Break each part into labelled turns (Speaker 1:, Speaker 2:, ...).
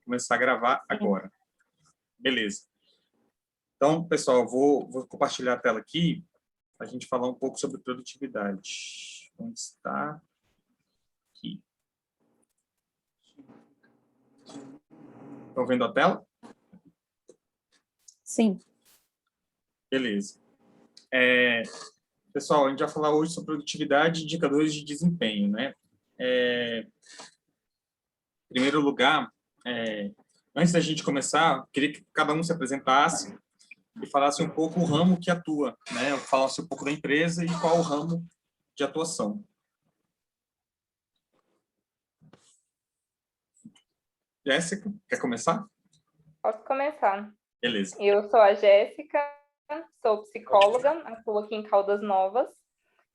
Speaker 1: começar a gravar agora. Beleza. Então, pessoal, eu vou compartilhar a tela aqui para a gente falar um pouco sobre produtividade. Onde está? Aqui. Estão vendo a tela?
Speaker 2: Sim.
Speaker 1: Beleza. Pessoal, a gente vai falar hoje sobre produtividade e indicadores de desempenho, né? Em primeiro lugar, antes da gente começar, queria que cada um se apresentasse e falasse um pouco o ramo que atua, né? Falasse um pouco da empresa e qual o ramo de atuação. Jéssica, quer começar?
Speaker 3: Posso começar.
Speaker 1: Beleza.
Speaker 3: Eu sou a Jéssica, sou psicóloga, atuo aqui em Caldas Novas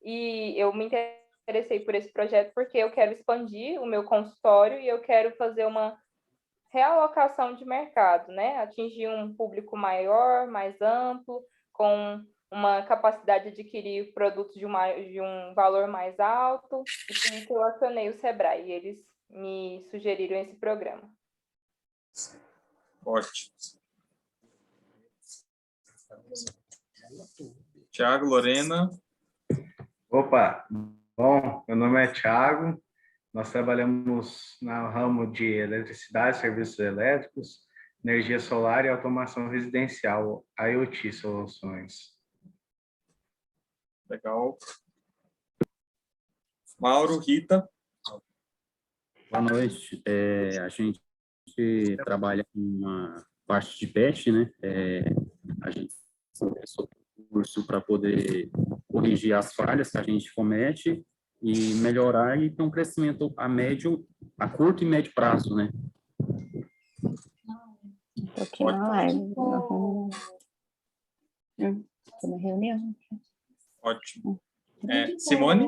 Speaker 3: e eu me interessei por esse projeto porque eu quero expandir o meu consultório e eu quero fazer uma realocação de mercado, né? Atingir um público maior, mais amplo, com uma capacidade de adquirir produtos de um valor mais alto. E por isso eu acionei o Sebrae e eles me sugeriram esse programa.
Speaker 1: Ótimo. Tiago, Lorena.
Speaker 4: Opa, bom, meu nome é Tiago, nós trabalhamos no ramo de eletricidade, serviços elétricos, energia solar e automação residencial, IoT Soluções.
Speaker 1: Legal. Mauro, Rita.
Speaker 5: Boa noite. A gente trabalha com uma parte de pet, né? A gente começou o curso para poder corrigir as falhas que a gente comete e melhorar e ter um crescimento a curto e médio prazo, né?
Speaker 2: Um pouquinho na live. Estou na reunião.
Speaker 1: Ótimo. Simone?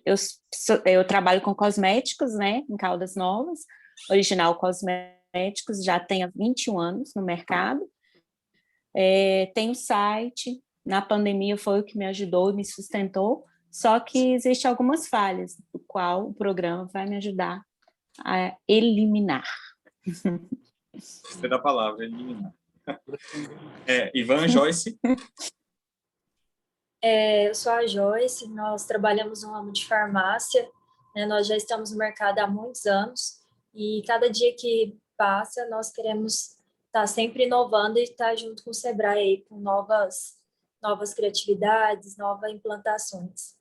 Speaker 2: Eu trabalho com cosméticos, né, em Caldas Novas, Original Cosméticos, já tenho 21 anos no mercado. Tenho site, na pandemia foi o que me ajudou e me sustentou, só que existem algumas falhas, do qual o programa vai me ajudar a eliminar.
Speaker 1: Gostei da palavra, eliminar. Ivan, Joyce?
Speaker 6: Eu sou a Joyce, nós trabalhamos no ramo de farmácia, né, nós já estamos no mercado há muitos anos e cada dia que passa nós queremos estar sempre inovando e estar junto com o Sebrae aí, com novas criatividades, novas implantações.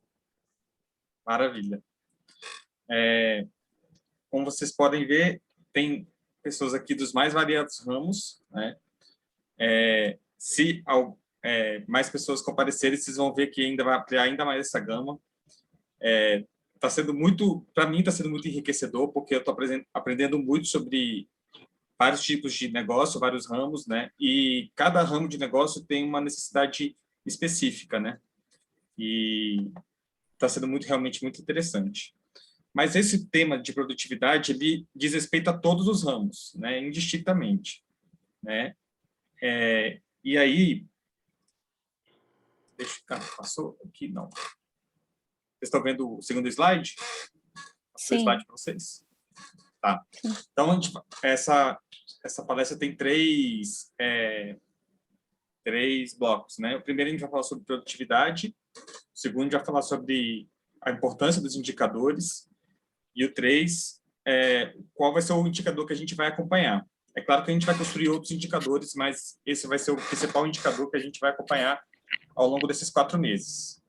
Speaker 1: Maravilha. Como vocês podem ver, tem pessoas aqui dos mais variados ramos, né? Se mais pessoas comparecerem, vocês vão ver que ainda vai ampliar ainda mais essa gama. Tá sendo muito, para mim, está sendo muito enriquecedor, porque eu estou aprendendo muito sobre vários tipos de negócio, vários ramos, né? E cada ramo de negócio tem uma necessidade específica, né? E está sendo realmente muito interessante. Mas esse tema de produtividade, ele diz respeito a todos os ramos, né? Indistintamente, né? E aí, passou aqui? Não. Vocês estão vendo o segundo slide? Passou o slide para vocês? Tá. Então, essa palestra tem três blocos, né? O primeiro a gente vai falar sobre produtividade, o segundo a gente vai falar sobre a importância dos indicadores, e o 3, qual vai ser o indicador que a gente vai acompanhar. É claro que a gente vai construir outros indicadores, mas esse vai ser o principal indicador que a gente vai acompanhar ao longo desses 4 meses.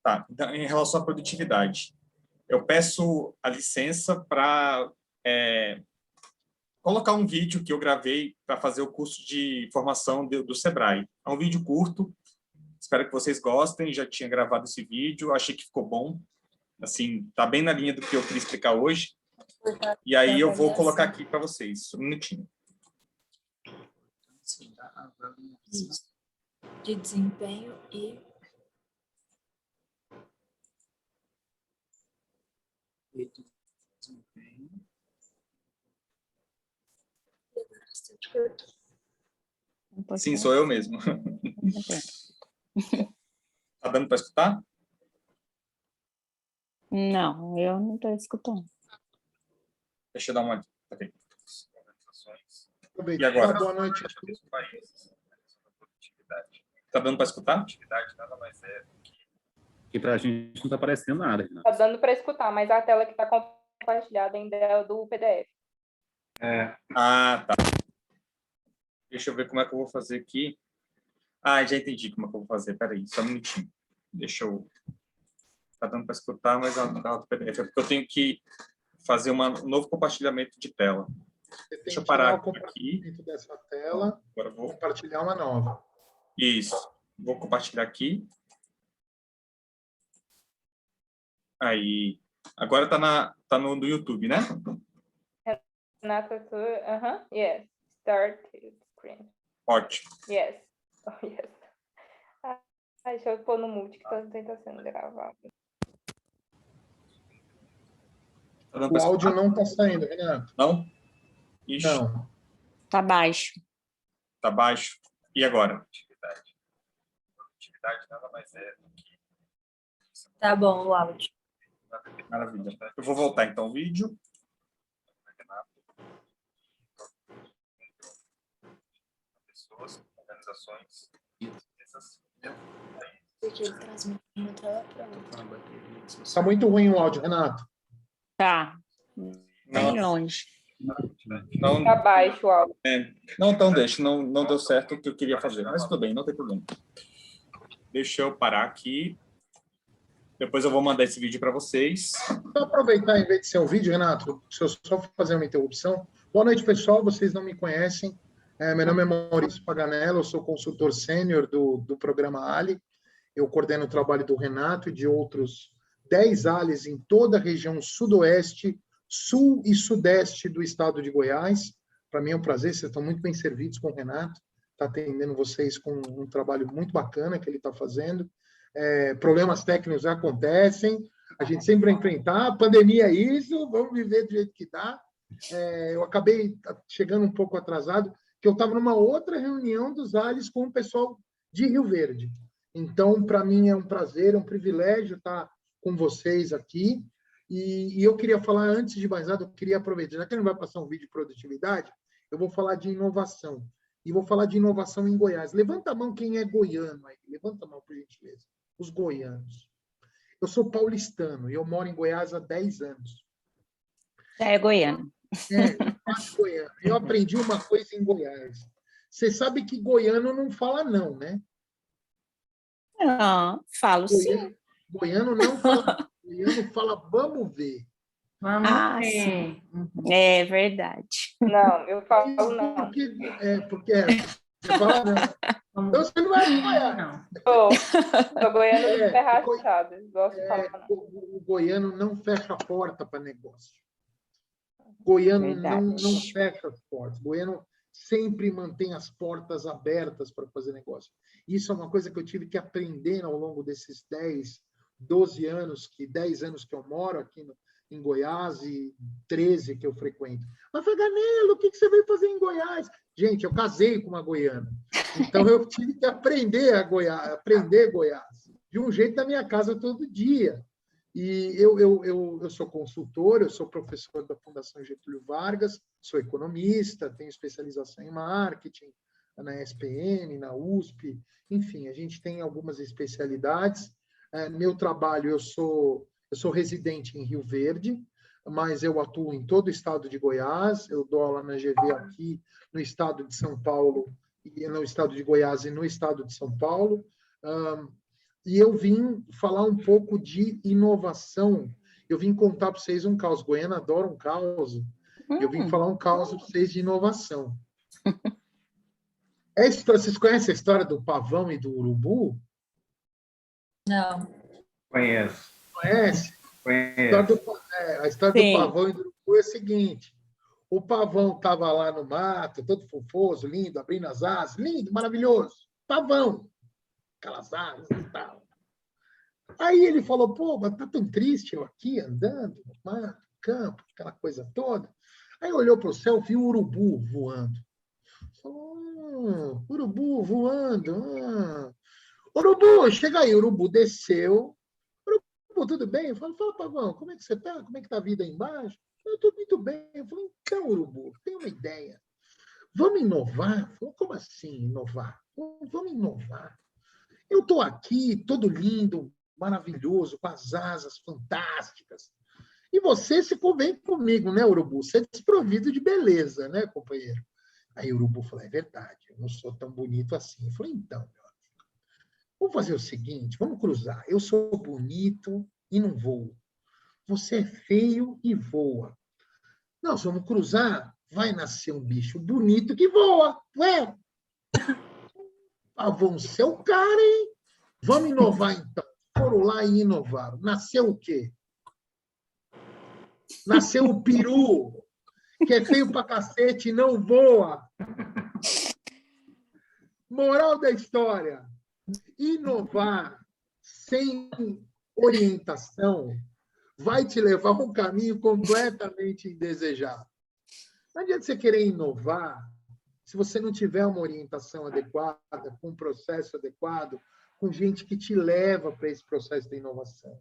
Speaker 1: Tá, então, em relação à produtividade, eu peço a licença para colocar um vídeo que eu gravei para fazer o curso de formação do Sebrae. É um vídeo curto, espero que vocês gostem, já tinha gravado esse vídeo, achei que ficou bom, assim, tá bem na linha do que eu queria explicar hoje, e aí eu vou colocar aqui para vocês, um minutinho.
Speaker 6: De desempenho e...
Speaker 1: Sim, sou eu mesmo. Tá dando para escutar?
Speaker 2: Não, eu não estou escutando.
Speaker 1: Deixa eu dar uma... Peraí.
Speaker 7: Tudo bem.
Speaker 1: E agora?
Speaker 7: Boa noite a todos.
Speaker 1: Tá dando para escutar?
Speaker 5: Que para a gente não está aparecendo nada, Renato.
Speaker 3: Tá dando para escutar, mas a tela que está compartilhada ainda é do PDF.
Speaker 1: Ah, tá. Deixa eu ver como é que eu vou fazer aqui. Ah, já entendi como é que eu vou fazer. Peraí, só um minutinho. Deixa eu... Tá dando para escutar, mas a tela do PDF é porque eu tenho que fazer um novo compartilhamento de tela.
Speaker 7: Você tem
Speaker 1: Deixa eu
Speaker 7: que
Speaker 1: parar
Speaker 7: tirar o
Speaker 1: aqui.
Speaker 7: compartilhamento dessa tela,
Speaker 1: Agora eu vou...
Speaker 7: compartilhar uma nova.
Speaker 1: Isso. Vou compartilhar aqui. Aí. Agora tá no YouTube, né?
Speaker 3: Renata, yes. Start screen.
Speaker 1: Ótimo.
Speaker 3: Yes. Oh, yes. Deixa eu pôr no mute que tá sendo gravado.
Speaker 1: Tá dando
Speaker 7: O
Speaker 1: pra
Speaker 7: áudio
Speaker 1: escutar?
Speaker 7: não está saindo, Renato.
Speaker 1: Não? Ixi,
Speaker 7: Não.
Speaker 2: Tá baixo.
Speaker 1: tá baixo. E agora? Produtividade nada mais é do que...
Speaker 6: Tá bom o áudio.
Speaker 1: Maravilha. Eu vou voltar, então, o vídeo. Pessoas, organizações,
Speaker 6: Porque ele transmite na tela pronta.
Speaker 7: Está muito ruim o áudio, Renato.
Speaker 2: Tá. Bem
Speaker 1: Não,
Speaker 2: longe.
Speaker 1: não,
Speaker 3: Tá baixo o áudio.
Speaker 1: não, então deixa. Não deu certo o que eu queria fazer. Mas tudo bem, não tem problema. Deixa eu parar aqui. Depois eu vou mandar esse vídeo para vocês.
Speaker 7: Vou aproveitar, em vez de ser um vídeo, Renato, deixa eu só fazer uma interrupção. Boa noite, pessoal. Vocês não me conhecem. Meu nome é Maurício Paganello, eu sou consultor sênior do programa Ali. Eu coordeno o trabalho do Renato e de outros 10 ALIs em toda a região sudoeste, sul e sudeste do estado de Goiás. Para mim é um prazer, vocês estão muito bem servidos com o Renato. Está atendendo vocês com um trabalho muito bacana que ele está fazendo. Problemas técnicos acontecem, a gente sempre vai enfrentar, a pandemia é isso, vamos viver do jeito que dá. Eu acabei chegando um pouco atrasado, que eu estava numa outra reunião dos ALIs com o pessoal de Rio Verde. Então, para mim é um prazer, é um privilégio estar com vocês aqui. E eu queria falar, antes de mais nada, eu queria aproveitar, já que ele não vai passar um vídeo de produtividade, eu vou falar de inovação. E vou falar de inovação em Goiás. Levanta a mão quem é goiano aí. Levanta a mão, por gentileza. Os goianos. Eu sou paulistano e eu moro em Goiás há 10 anos.
Speaker 2: Já é goiano.
Speaker 7: Goiano. Eu aprendi uma coisa em Goiás. Você sabe que goiano não fala não, né?
Speaker 2: Não, falo sim.
Speaker 7: Goiano não fala. Goiano fala, vamos ver.
Speaker 8: Vamos ver.
Speaker 2: Sim. É verdade.
Speaker 3: Não, eu falo não.
Speaker 7: Porque você fala não. Então você não é de Goiás.
Speaker 8: Não.
Speaker 3: Sou goiano de pé rachado. Gosto de falar não.
Speaker 7: O goiano não fecha a porta para negócio. Goiano não fecha as portas. Goiano sempre mantém as portas abertas para fazer negócio. Isso é uma coisa que eu tive que aprender ao longo desses 10 anos que eu moro aqui em Goiás e 13 que eu frequento. Mas, Paganello, o que você veio fazer em Goiás? Gente, eu casei com uma goiana. Então, eu tive que aprender Goiás, de um jeito da minha casa todo dia. E eu sou consultor, eu sou professor da Fundação Getúlio Vargas, sou economista, tenho especialização em marketing, na SPM, na USP, enfim, a gente tem algumas especialidades. Meu trabalho, eu sou residente em Rio Verde, mas eu atuo em todo o estado de Goiás, eu dou aula na GV aqui no estado de São Paulo, e no estado de Goiás e no estado de São Paulo. E eu vim falar um pouco de inovação. Eu vim contar para vocês um caos. Goiânia adora um caos. Eu vim falar um caos para vocês de inovação. Vocês conhecem a história do pavão e do urubu?
Speaker 6: Não.
Speaker 4: Conheço.
Speaker 7: Conhece?
Speaker 4: Conheço.
Speaker 7: A história do pavão e do urubu é a seguinte. O pavão estava lá no mato, todo fofoso, lindo, abrindo as asas. Lindo, maravilhoso. Pavão. Aquelas asas e tal. Aí ele falou, pô, mas tá tão triste eu aqui andando no mato, campo, aquela coisa toda. Aí olhou para o céu, viu o urubu voando. Falou, urubu voando. Urubu, chega aí. O urubu desceu. Urubu, tudo bem? Eu falo, fala, Pavão, como é que você está? Como é que está a vida aí embaixo? Eu estou muito bem. Eu falo, então, Urubu, tem uma ideia. Vamos inovar? Eu falo, como assim inovar? Vamos inovar. Eu estou aqui, todo lindo, maravilhoso, com as asas fantásticas. E você se convém comigo, né, Urubu? Você é desprovido de beleza, né, companheiro? Aí o Urubu falou, é verdade, eu não sou tão bonito assim. Eu falei, então, meu amigo, vamos fazer o seguinte, vamos cruzar. Eu sou bonito e não voo. Você é feio e voa. Nós vamos cruzar, vai nascer um bicho bonito que voa. Ué, vão ser o cara, hein? Vamos inovar, então. Foram lá e inovaram. Nasceu o quê? Nasceu o peru, que é feio pra cacete e não voa. Moral da história, inovar sem orientação vai te levar a um caminho completamente indesejado. Não adianta você querer inovar se você não tiver uma orientação adequada, com um processo adequado, com gente que te leva para esse processo de inovação.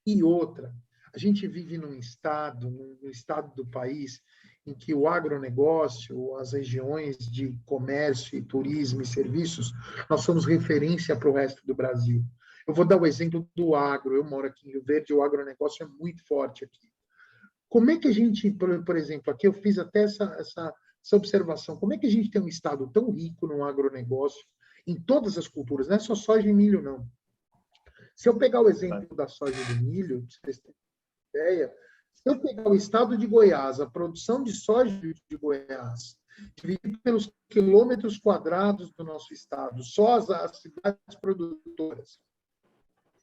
Speaker 7: E outra, a gente vive no estado do país, em que o agronegócio, as regiões de comércio e turismo e serviços, nós somos referência para o resto do Brasil. Eu vou dar o exemplo do agro. Eu moro aqui em Rio Verde, o agronegócio é muito forte aqui. Como é que a gente, por exemplo, aqui eu fiz até essa observação, como é que a gente tem um estado tão rico no agronegócio, em todas as culturas, não é só soja e milho, não. Se eu pegar o exemplo da soja e do milho, para vocês terem ideia, se eu pegar o estado de Goiás, a produção de soja de Goiás, dividido pelos quilômetros quadrados do nosso estado, só as cidades produtoras,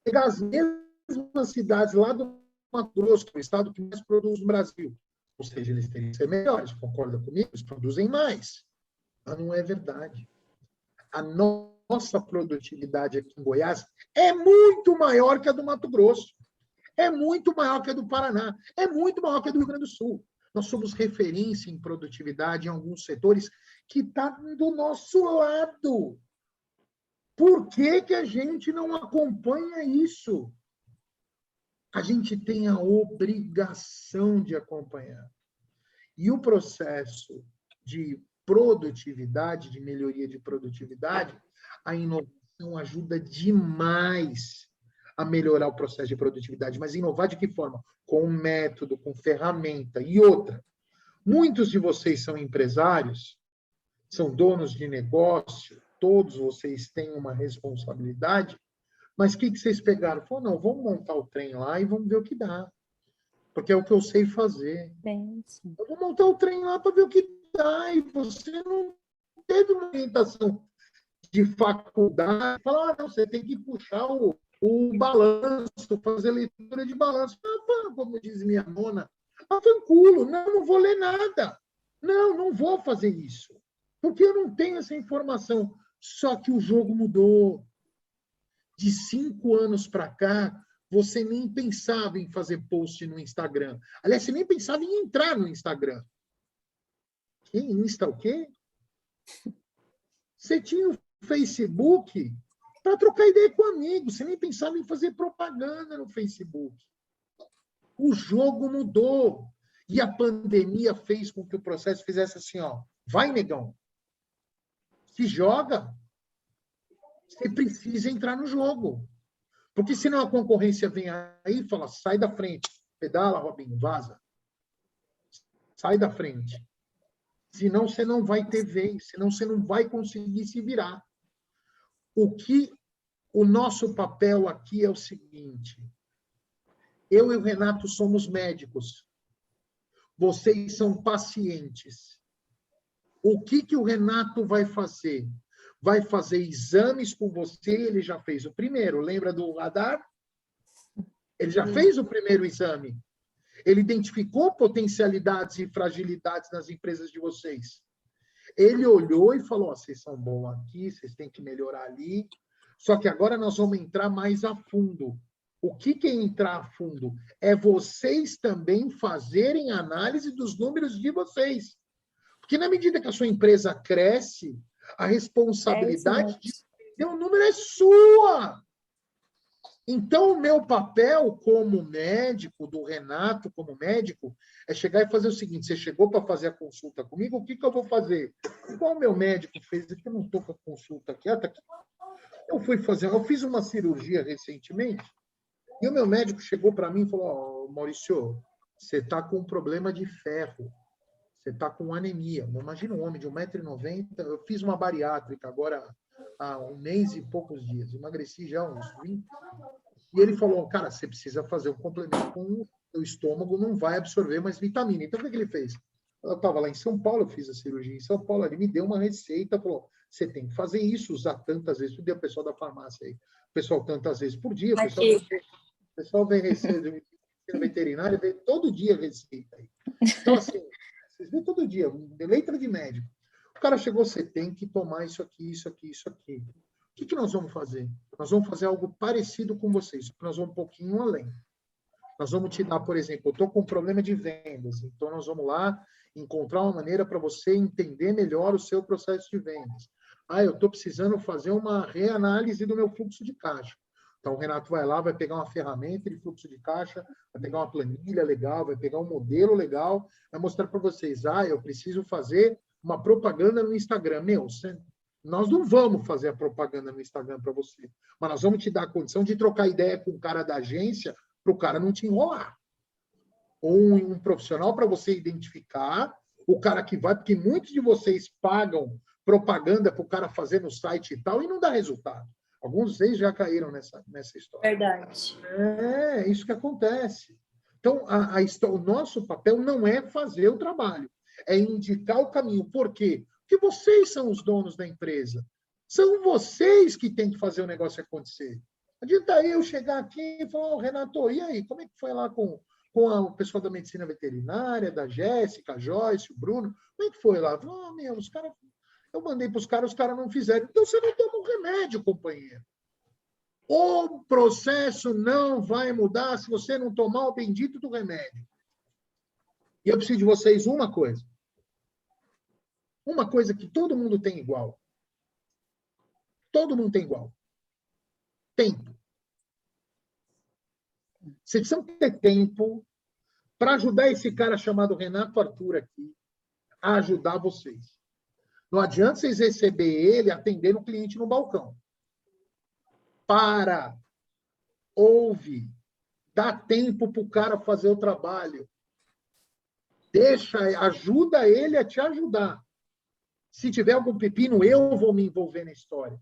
Speaker 7: pegar as mesmas cidades lá do Mato Grosso, que é o estado que mais produz no Brasil, ou seja, eles teriam que ser melhores, concorda comigo? Eles produzem mais. Mas não é verdade. A nossa produtividade aqui em Goiás é muito maior que a do Mato Grosso. É muito maior que a do Paraná, é muito maior que a do Rio Grande do Sul. Nós somos referência em produtividade em alguns setores que está do nosso lado. Por que que a gente não acompanha isso? A gente tem a obrigação de acompanhar. E o processo de produtividade, de melhoria de produtividade, a inovação ajuda demais a melhorar o processo de produtividade. Mas inovar de que forma? Com método, com ferramenta. E outra, muitos de vocês são empresários, são donos de negócio, todos vocês têm uma responsabilidade, mas o que vocês pegaram? Falaram, não, vamos montar o trem lá e vamos ver o que dá. Porque é o que eu sei fazer. Eu vou montar o trem lá para ver o que dá. E você não teve uma orientação de faculdade. Falar, não, você tem que puxar o balanço, fazer leitura de balanço. Como diz minha nona, tranquilo, não vou ler nada. Não vou fazer isso. Porque eu não tenho essa informação. Só que o jogo mudou. De 5 anos para cá, você nem pensava em fazer post no Instagram. Aliás, você nem pensava em entrar no Instagram. Que Insta o quê? Você tinha o Facebook para trocar ideia com amigos. Você nem pensava em fazer propaganda no Facebook. O jogo mudou. E a pandemia fez com que o processo fizesse assim, ó. Vai, negão. Se joga. Você precisa entrar no jogo. Porque senão a concorrência vem aí e fala, sai da frente. Pedala, Robinho, vaza. Sai da frente. Senão você não vai ter vez, senão você não vai conseguir se virar. O nosso papel aqui é o seguinte. Eu e o Renato somos médicos. Vocês são pacientes. O que o Renato vai fazer? Vai fazer exames com você, ele já fez o primeiro. Lembra do radar? Ele já fez o primeiro exame. Ele identificou potencialidades e fragilidades nas empresas de vocês. Ele olhou e falou, vocês são bons aqui, vocês têm que melhorar ali. Só que agora nós vamos entrar mais a fundo. O que é entrar a fundo? É vocês também fazerem análise dos números de vocês. Porque na medida que a sua empresa cresce, a responsabilidade de ter um número é sua. Então, o meu papel como médico, do Renato como médico, é chegar e fazer o seguinte: você chegou para fazer a consulta comigo, o que eu vou fazer? Igual o meu médico fez, aqui eu não estou com a consulta aqui, tá aqui. Eu fiz uma cirurgia recentemente, e o meu médico chegou para mim e falou: Maurício, você está com um problema de ferro, você está com anemia. Imagina um homem de 1,90 m, eu fiz uma bariátrica agora há um mês e poucos dias, emagreci já uns 20. E ele falou: cara, você precisa fazer um complemento com o seu estômago, não vai absorver mais vitamina. Então, o que ele fez? Eu estava lá em São Paulo, eu fiz a cirurgia em São Paulo, ele me deu uma receita, falou: você tem que fazer isso, usar tantas vezes. Tudo é o pessoal da farmácia aí. O pessoal tantas vezes por dia, o pessoal vem receita veterinária, vem todo dia receita aí. Então, assim, vocês vêem todo dia, letra de médico. O cara chegou: você tem que tomar isso aqui, isso aqui, isso aqui. O que nós vamos fazer? Nós vamos fazer algo parecido com vocês, nós vamos um pouquinho além. Nós vamos te dar, por exemplo, eu estou com um problema de vendas, então nós vamos lá encontrar uma maneira para você entender melhor o seu processo de vendas. Eu estou precisando fazer uma reanálise do meu fluxo de caixa. Então, o Renato vai lá, vai pegar uma ferramenta de fluxo de caixa, vai pegar uma planilha legal, vai pegar um modelo legal, vai mostrar para vocês: eu preciso fazer uma propaganda no Instagram. Nós não vamos fazer a propaganda no Instagram para você, mas nós vamos te dar a condição de trocar ideia com o cara da agência para o cara não te enrolar. Ou um profissional para você identificar o cara que vai, porque muitos de vocês pagam propaganda para o cara fazer no site e tal, e não dá resultado. Alguns de vocês já caíram nessa história.
Speaker 6: Verdade.
Speaker 7: É isso que acontece. Então, o nosso papel não é fazer o trabalho, é indicar o caminho. Por quê? Porque vocês são os donos da empresa. São vocês que têm que fazer o negócio acontecer. Não adianta eu chegar aqui e falar: Renato, e aí, como é que foi lá com o pessoal da medicina veterinária, da Jéssica, a Joyce, o Bruno? Como é que foi lá? Os caras, eu mandei para os caras não fizeram. Então, você não toma um remédio, companheiro. O processo não vai mudar se você não tomar o bendito do remédio. E eu preciso de vocês uma coisa. Uma coisa que todo mundo tem igual. Todo mundo tem igual. Tempo. Vocês precisam ter tempo para ajudar esse cara chamado Renato Arthur aqui a ajudar vocês. Não adianta vocês receber ele atendendo o cliente no balcão. Ouve. Dá tempo para o cara fazer o trabalho. Ajuda ele a te ajudar. Se tiver algum pepino, eu vou me envolver na história.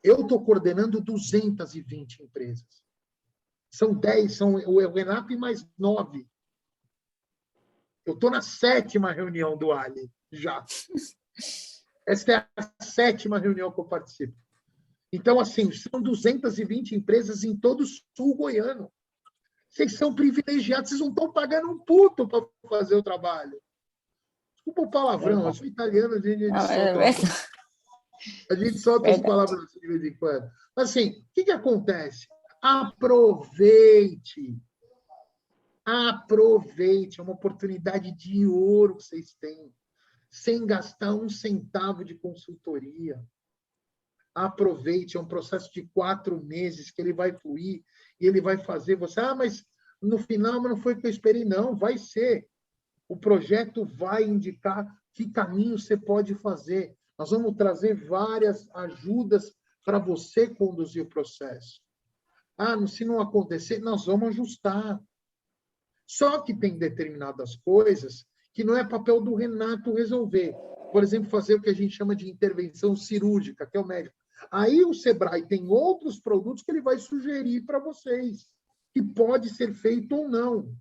Speaker 7: Eu estou coordenando 220 empresas. São 10, são o Renato e mais 9. Eu estou na 7ª reunião do Ali, já. Esta é a 7ª reunião que eu participo. Então, assim, são 220 empresas em todo o sul goiano. Vocês são privilegiados, vocês não estão pagando um puto para fazer o trabalho. Desculpa o palavrão, eu sou italiano, a gente solta as palavras de vez em quando. Mas, assim, o que acontece? Aproveite, é uma oportunidade de ouro que vocês têm, sem gastar um centavo de consultoria. Aproveite, é um processo de 4 meses que ele vai fluir e ele vai fazer você: mas no final não foi o que eu esperei. Não, vai ser. O projeto vai indicar que caminho você pode fazer. Nós vamos trazer várias ajudas para você conduzir o processo. Se não acontecer, nós vamos ajustar. Só que tem determinadas coisas que não é papel do Renato resolver. Por exemplo, fazer o que a gente chama de intervenção cirúrgica, que é o médico. Aí o Sebrae tem outros produtos que ele vai sugerir para vocês, que pode ser feito ou não.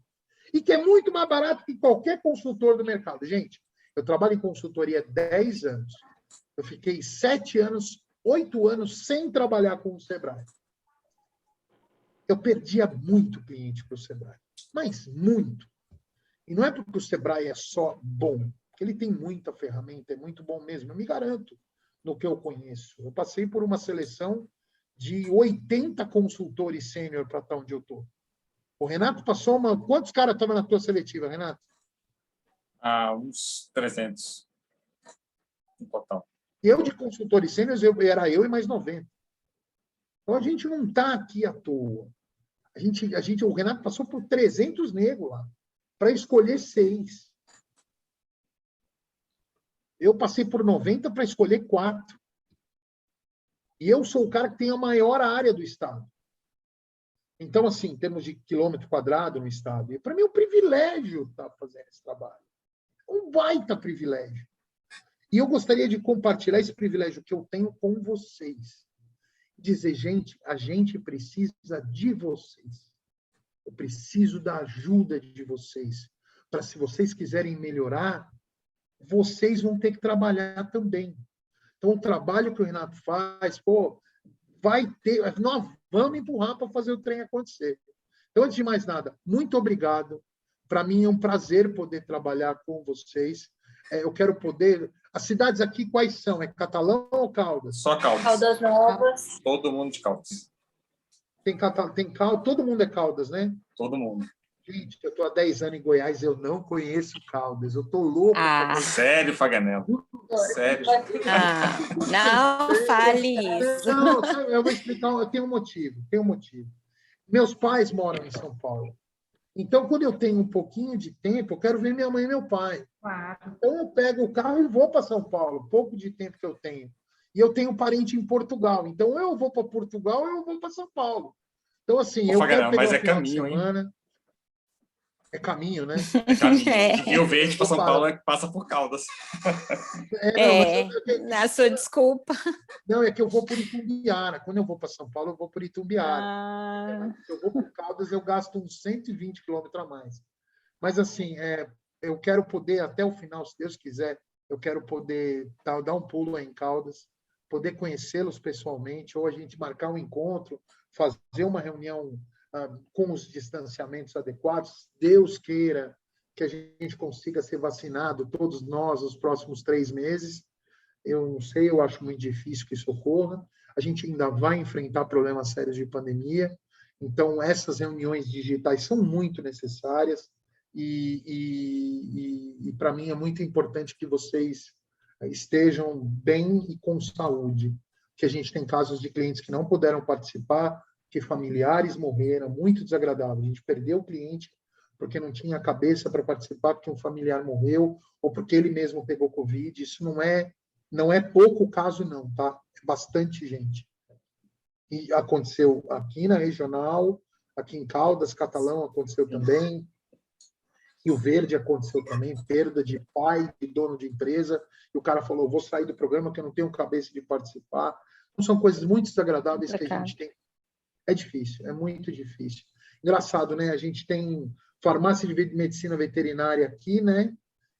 Speaker 7: E que é muito mais barato que qualquer consultor do mercado. Gente, eu trabalho em consultoria há 10 anos. Eu fiquei 8 anos sem trabalhar com o Sebrae. Eu perdia muito cliente para o Sebrae, mas muito. E não é porque o Sebrae é só bom, porque ele tem muita ferramenta, é muito bom mesmo, eu me garanto no que eu conheço. Eu passei por uma seleção de 80 consultores sênior para estar onde eu estou. O Renato passou Quantos caras estavam na tua seletiva, Renato?
Speaker 1: Uns 300 no total.
Speaker 7: Eu, de consultores sêniores, era eu e mais 90. Então, a gente não está aqui à toa. O Renato passou por 300 negros lá, para escolher 6. Eu passei por 90 para escolher 4. E eu sou o cara que tem a maior área do estado. Então, assim, em termos de quilômetro quadrado no estado, para mim é um privilégio estar fazendo esse trabalho. Um baita privilégio. E eu gostaria de compartilhar esse privilégio que eu tenho com vocês. Dizer, gente, a gente precisa de vocês. Eu preciso da ajuda de vocês. Para, se vocês quiserem melhorar, vocês vão ter que trabalhar também. Então, o trabalho que o Renato faz, vai ter... Nós vamos empurrar para fazer o trem acontecer. Então, antes de mais nada, muito obrigado. Para mim é um prazer poder trabalhar com vocês. Eu quero poder... As cidades aqui quais são? É Catalão ou Caldas?
Speaker 1: Só Caldas.
Speaker 6: Caldas Novas.
Speaker 1: Todo mundo de Caldas.
Speaker 7: Tem Caldas, todo mundo é Caldas, né?
Speaker 1: Todo mundo.
Speaker 7: Gente, eu estou há 10 anos em Goiás, eu não conheço Caldas. Eu estou louco.
Speaker 1: Sério, Faganello? Sério?
Speaker 2: Não fale isso.
Speaker 7: Não, eu vou explicar, eu tenho um motivo. Meus pais moram em São Paulo. Então, quando eu tenho um pouquinho de tempo, eu quero ver minha mãe e meu pai.
Speaker 3: Claro.
Speaker 7: Então, eu pego o carro e vou para São Paulo, pouco de tempo que eu tenho. E eu tenho parente em Portugal. Então, eu vou para Portugal, eu vou para São Paulo. Então, assim, eu quero pegar
Speaker 1: mas
Speaker 7: um
Speaker 1: é
Speaker 7: final de
Speaker 1: caminho,
Speaker 7: semana.
Speaker 1: hein?
Speaker 7: É caminho, né?
Speaker 1: É caminho.
Speaker 2: É.
Speaker 1: De Rio Verde para São Paulo passa por Caldas.
Speaker 2: Na sua desculpa.
Speaker 7: Não, é que eu vou por Itumbiara. Quando eu vou para São Paulo, eu vou por Itumbiara. Se eu vou por Caldas, eu gasto uns 120 quilômetros a mais. Mas, assim, eu quero poder, até o final, se Deus quiser, eu quero poder dar um pulo aí em Caldas, poder conhecê-los pessoalmente, ou a gente marcar um encontro, fazer uma reunião com os distanciamentos adequados. Deus queira que a gente consiga ser vacinado, todos nós, nos próximos 3 meses. Eu não sei, eu acho muito difícil que isso ocorra. A gente ainda vai enfrentar problemas sérios de pandemia. Então, essas reuniões digitais são muito necessárias e para mim, é muito importante que vocês estejam bem e com saúde. Que a gente tem casos de clientes que não puderam participar, que familiares morreram, muito desagradável. A gente perdeu o cliente porque não tinha cabeça para participar, porque um familiar morreu, ou porque ele mesmo pegou Covid. Isso não é pouco caso, não, tá? É bastante gente. E aconteceu aqui na regional, aqui em Caldas, Catalão aconteceu também, Rio Verde aconteceu também, perda de pai, de dono de empresa, e o cara falou, vou sair do programa porque eu não tenho cabeça de participar. Então, são coisas muito desagradáveis que a gente tem. É difícil, é muito difícil. Engraçado, né? A gente tem farmácia de medicina veterinária aqui, né?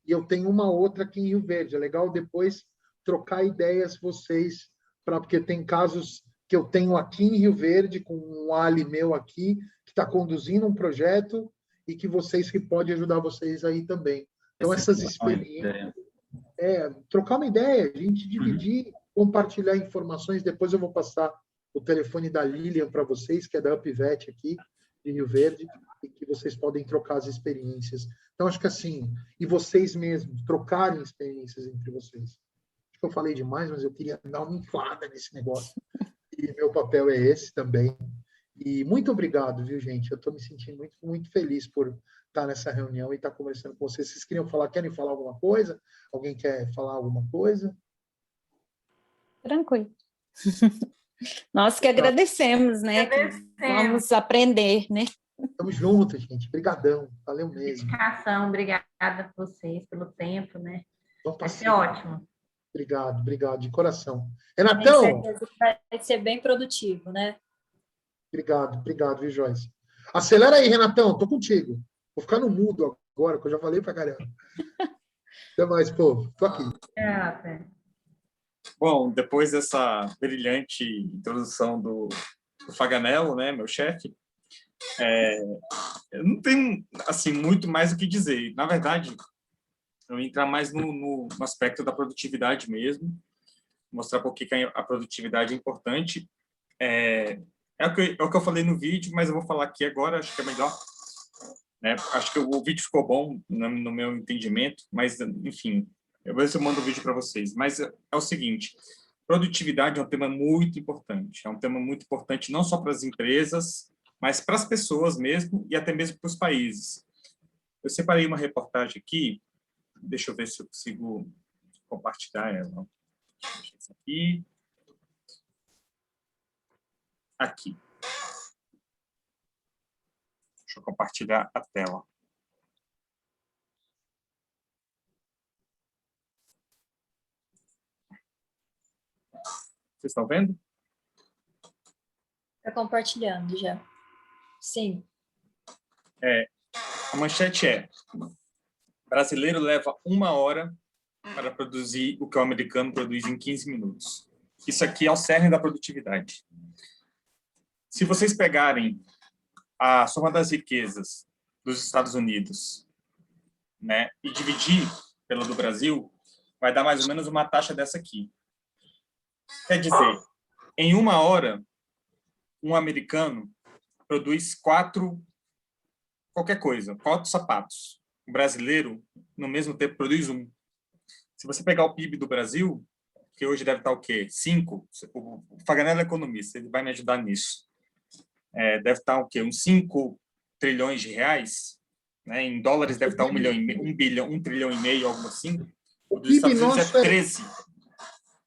Speaker 7: E eu tenho uma outra aqui em Rio Verde. É legal depois trocar ideias vocês, porque tem casos que eu tenho aqui em Rio Verde, com um ali meu aqui, que está conduzindo um projeto e que pode ajudar vocês aí também. Então, essas experiências... trocar uma ideia, a gente dividir, compartilhar informações. Depois eu vou passar o telefone da Lilian para vocês, que é da UpVet aqui, de Rio Verde, e que vocês podem trocar as experiências. Então, acho que assim, e vocês mesmos, trocarem experiências entre vocês. Acho que eu falei demais, mas eu queria dar uma inflada nesse negócio. E meu papel é esse também. E muito obrigado, viu, gente? Eu estou me sentindo muito, muito feliz por estar nessa reunião e estar conversando com vocês. Vocês querem falar alguma coisa? Alguém quer falar alguma coisa?
Speaker 2: Tranquilo. Nós que agradecemos, né? Vamos aprender, né?
Speaker 7: Estamos juntos, gente. Obrigadão. Valeu mesmo.
Speaker 3: Dedicação, obrigada a vocês pelo tempo, né?
Speaker 7: Vai
Speaker 3: ser ótimo.
Speaker 7: Obrigado, de coração. Renatão!
Speaker 6: Vai ser bem produtivo, né?
Speaker 7: Obrigado, viu, Joyce? Acelera aí, Renatão, tô contigo. Vou ficar no mudo agora, que eu já falei pra caramba. Até mais, povo. Tô aqui.
Speaker 1: Bom, depois dessa brilhante introdução do Faganello, né, meu chefe, eu não tenho assim, muito mais o que dizer. Na verdade, eu vou entrar mais no aspecto da produtividade mesmo, mostrar por que a produtividade é importante. É o que eu falei no vídeo, mas eu vou falar aqui agora, acho que é melhor. Né? Acho que o vídeo ficou bom no meu entendimento, mas, enfim, eu vou ver se eu mando o vídeo para vocês. Mas é o seguinte, Produtividade é um tema muito importante. É um tema muito importante não só para as empresas, mas para as pessoas mesmo e até mesmo para os países. Eu separei uma reportagem aqui. Deixa eu ver se eu consigo compartilhar ela. Isso aqui. Aqui. Deixa eu compartilhar a tela. Vocês estão vendo?
Speaker 6: Está compartilhando já. Sim.
Speaker 1: A manchete é: brasileiro leva 1 hora para produzir o que o americano produz em 15 minutos. Isso aqui é o cerne da produtividade. Se vocês pegarem a soma das riquezas dos Estados Unidos, né, e dividir pela do Brasil, vai dar mais ou menos uma taxa dessa aqui. Quer dizer, em 1 hora, um americano produz 4 qualquer coisa, 4 sapatos. O brasileiro, no mesmo tempo, produz 1. Se você pegar o PIB do Brasil, que hoje deve estar o quê? 5. O Faganello é economista, ele vai me ajudar nisso. Deve estar o quê? Uns 5 trilhões de reais, né? Em dólares deve estar 1 trilhão e meio, algo assim. O dos Estados Unidos é 13.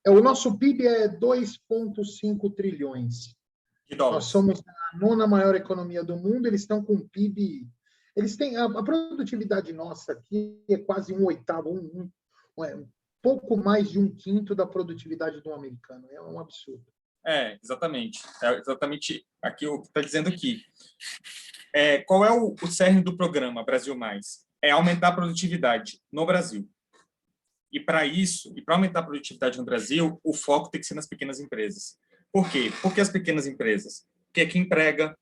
Speaker 7: O nosso PIB é 2,5 trilhões.
Speaker 1: De dólares.
Speaker 7: Nós somos a 9ª maior economia do mundo, eles estão com PIB... Eles têm a produtividade nossa aqui é quase 1/8, pouco mais de 1/5 da produtividade do americano. É um absurdo.
Speaker 1: Exatamente. É exatamente aqui o que está dizendo aqui. Qual é o cerne do programa Brasil Mais? É aumentar a produtividade no Brasil. E para isso, e para aumentar a produtividade no Brasil, o foco tem que ser nas pequenas empresas. Por quê? Porque as pequenas empresas, que é quem emprega,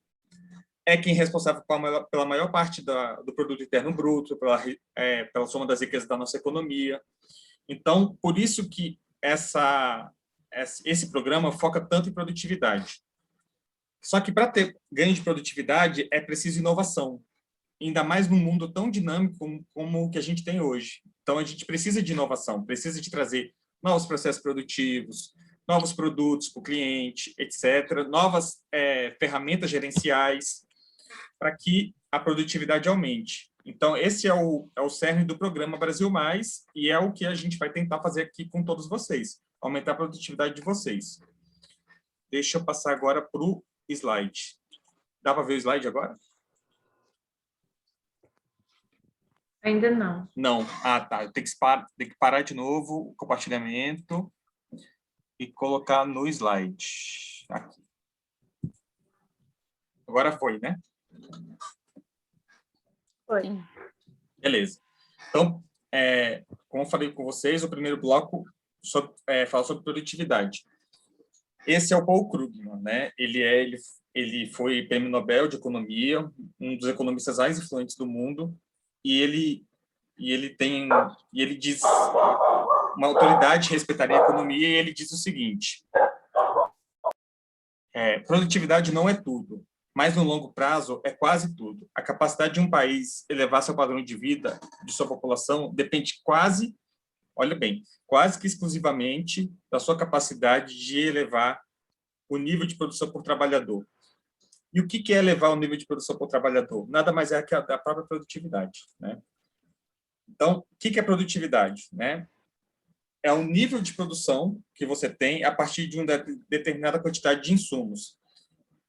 Speaker 1: é quem é responsável pela maior parte do produto interno bruto, pela soma das riquezas da nossa economia. Então, por isso que esse programa foca tanto em produtividade. Só que para ter ganho de produtividade é preciso inovação, ainda mais num mundo tão dinâmico como o que a gente tem hoje. Então, a gente precisa de inovação, precisa de trazer novos processos produtivos, novos produtos para o cliente, etc., novas ferramentas gerenciais, para que a produtividade aumente. Então, esse é o cerne do programa Brasil Mais, e é o que a gente vai tentar fazer aqui com todos vocês, aumentar a produtividade de vocês. Deixa eu passar agora para o slide. Dá para ver o slide agora?
Speaker 3: Ainda não.
Speaker 1: Não. Tá. Eu tenho que parar de novo o compartilhamento e colocar no slide. Aqui. Agora foi, né?
Speaker 6: Foi.
Speaker 1: Beleza. Então, como eu falei com vocês, o primeiro bloco fala sobre produtividade. Esse é o Paul Krugman, né? Ele foi prêmio Nobel de Economia, um dos economistas mais influentes do mundo, e ele diz, uma autoridade respeitaria a economia, e ele diz o seguinte: produtividade não é tudo, mas no longo prazo é quase tudo. A capacidade de um país elevar seu padrão de vida de sua população depende quase que exclusivamente da sua capacidade de elevar o nível de produção por trabalhador. E o que é elevar o nível de produção por trabalhador? Nada mais é que a própria produtividade, né? Então, o que é produtividade, né? É o nível de produção que você tem a partir de uma determinada quantidade de insumos.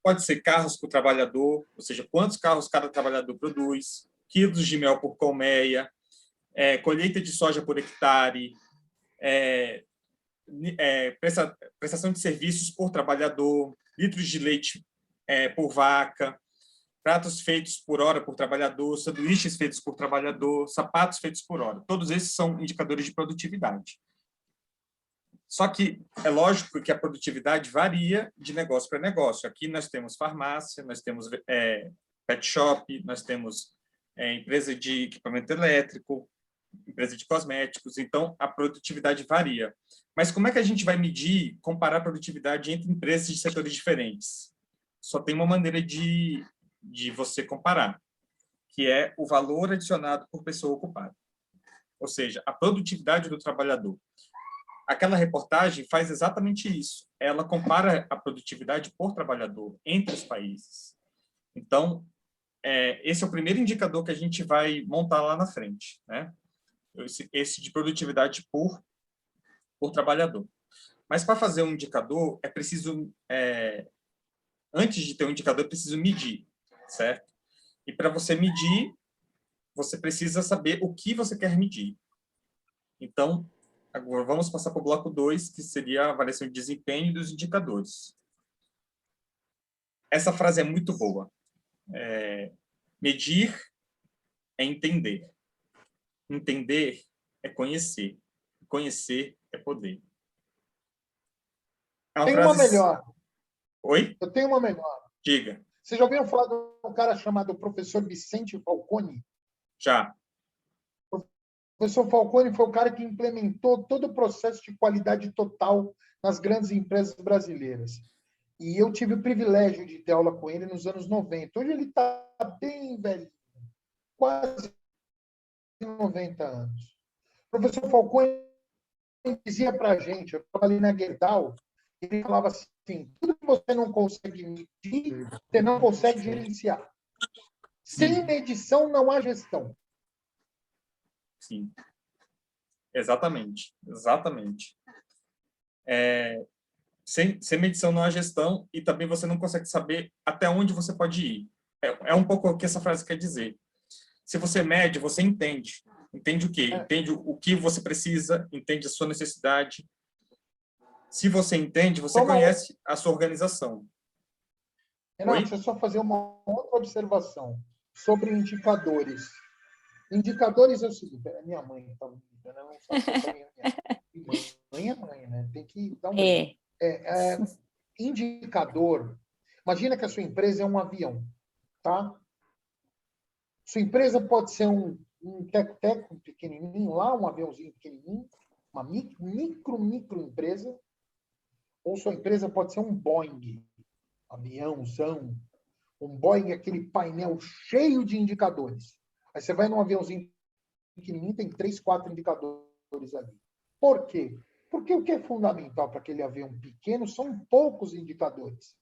Speaker 1: Pode ser carros por trabalhador, ou seja, quantos carros cada trabalhador produz, quilos de mel por colmeia, colheita de soja por hectare, prestação de serviços por trabalhador, litros de leite por vaca, pratos feitos por hora por trabalhador, sanduíches feitos por trabalhador, sapatos feitos por hora. Todos esses são indicadores de produtividade. Só que é lógico que a produtividade varia de negócio para negócio. Aqui nós temos farmácia, nós temos pet shop, nós temos empresa de equipamento elétrico, empresa de cosméticos. Então, a produtividade varia. Mas como é que a gente vai medir, comparar a produtividade entre empresas de setores diferentes? Só tem uma maneira de você comparar, que é o valor adicionado por pessoa ocupada. Ou seja, a produtividade do trabalhador. aquela reportagem faz exatamente isso. Ela compara a produtividade por trabalhador entre os países. Então, esse é o primeiro indicador que a gente vai montar lá na frente, né? Esse de produtividade por trabalhador. Mas para fazer um indicador, é preciso, antes de ter um indicador, é preciso medir, certo? E para você medir, você precisa saber o que você quer medir. Então, agora vamos passar para o bloco 2, que seria a avaliação de desempenho dos indicadores. Essa frase é muito boa. Medir é entender. Entender é conhecer. Conhecer é poder.
Speaker 7: Tem uma melhor.
Speaker 1: Oi?
Speaker 7: Eu tenho uma melhor.
Speaker 1: Diga.
Speaker 7: Você já ouviu falar de um cara chamado professor Vicente Falcone?
Speaker 1: Já.
Speaker 7: O professor Falcone foi o cara que implementou todo o processo de qualidade total nas grandes empresas brasileiras. E eu tive o privilégio de ter aula com ele nos anos 90. Hoje ele está bem velho, quase 90 anos. O professor Falcone dizia para a gente, eu trabalhei na Gerdau, ele falava assim, tudo que você não consegue medir, você não consegue gerenciar. Sem medição não há gestão.
Speaker 1: Sim. Exatamente. Exatamente. Sem medição não há gestão e também você não consegue saber até onde você pode ir. É um pouco o que essa frase quer dizer. Se você mede, você entende. Entende o quê? Entende o que você precisa, entende a sua necessidade. Se você entende, você conhece a sua organização.
Speaker 7: Renato, deixa eu só fazer uma outra observação sobre indicadores. Indicadores é o seguinte, minha mãe está me ligando, eu não sei se mãe é mãe, né? Tem que dar um indicador. Imagina que a sua empresa é um avião, tá? Sua empresa pode ser um teco-teco pequenininho lá, um aviãozinho pequenininho, uma micro empresa, ou sua empresa pode ser um Boeing, aviãozão, um Boeing, aquele painel cheio de indicadores. Aí você vai num aviãozinho pequenininho, tem 3, 4 indicadores ali. Por quê? Porque o que é fundamental para aquele avião pequeno são poucos indicadores.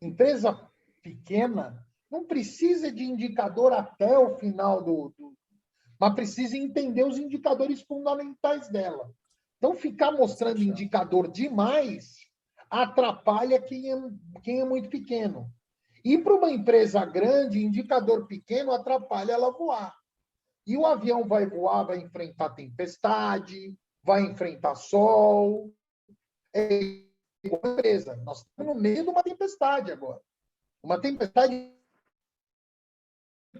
Speaker 7: Empresa pequena não precisa de indicador até o final mas precisa entender os indicadores fundamentais dela. Então, ficar mostrando indicador demais atrapalha quem é muito pequeno. E para uma empresa grande, indicador pequeno atrapalha ela voar. E o avião vai voar, vai enfrentar tempestade, vai enfrentar sol. É igual a empresa. Nós estamos no meio de uma tempestade agora. Uma tempestade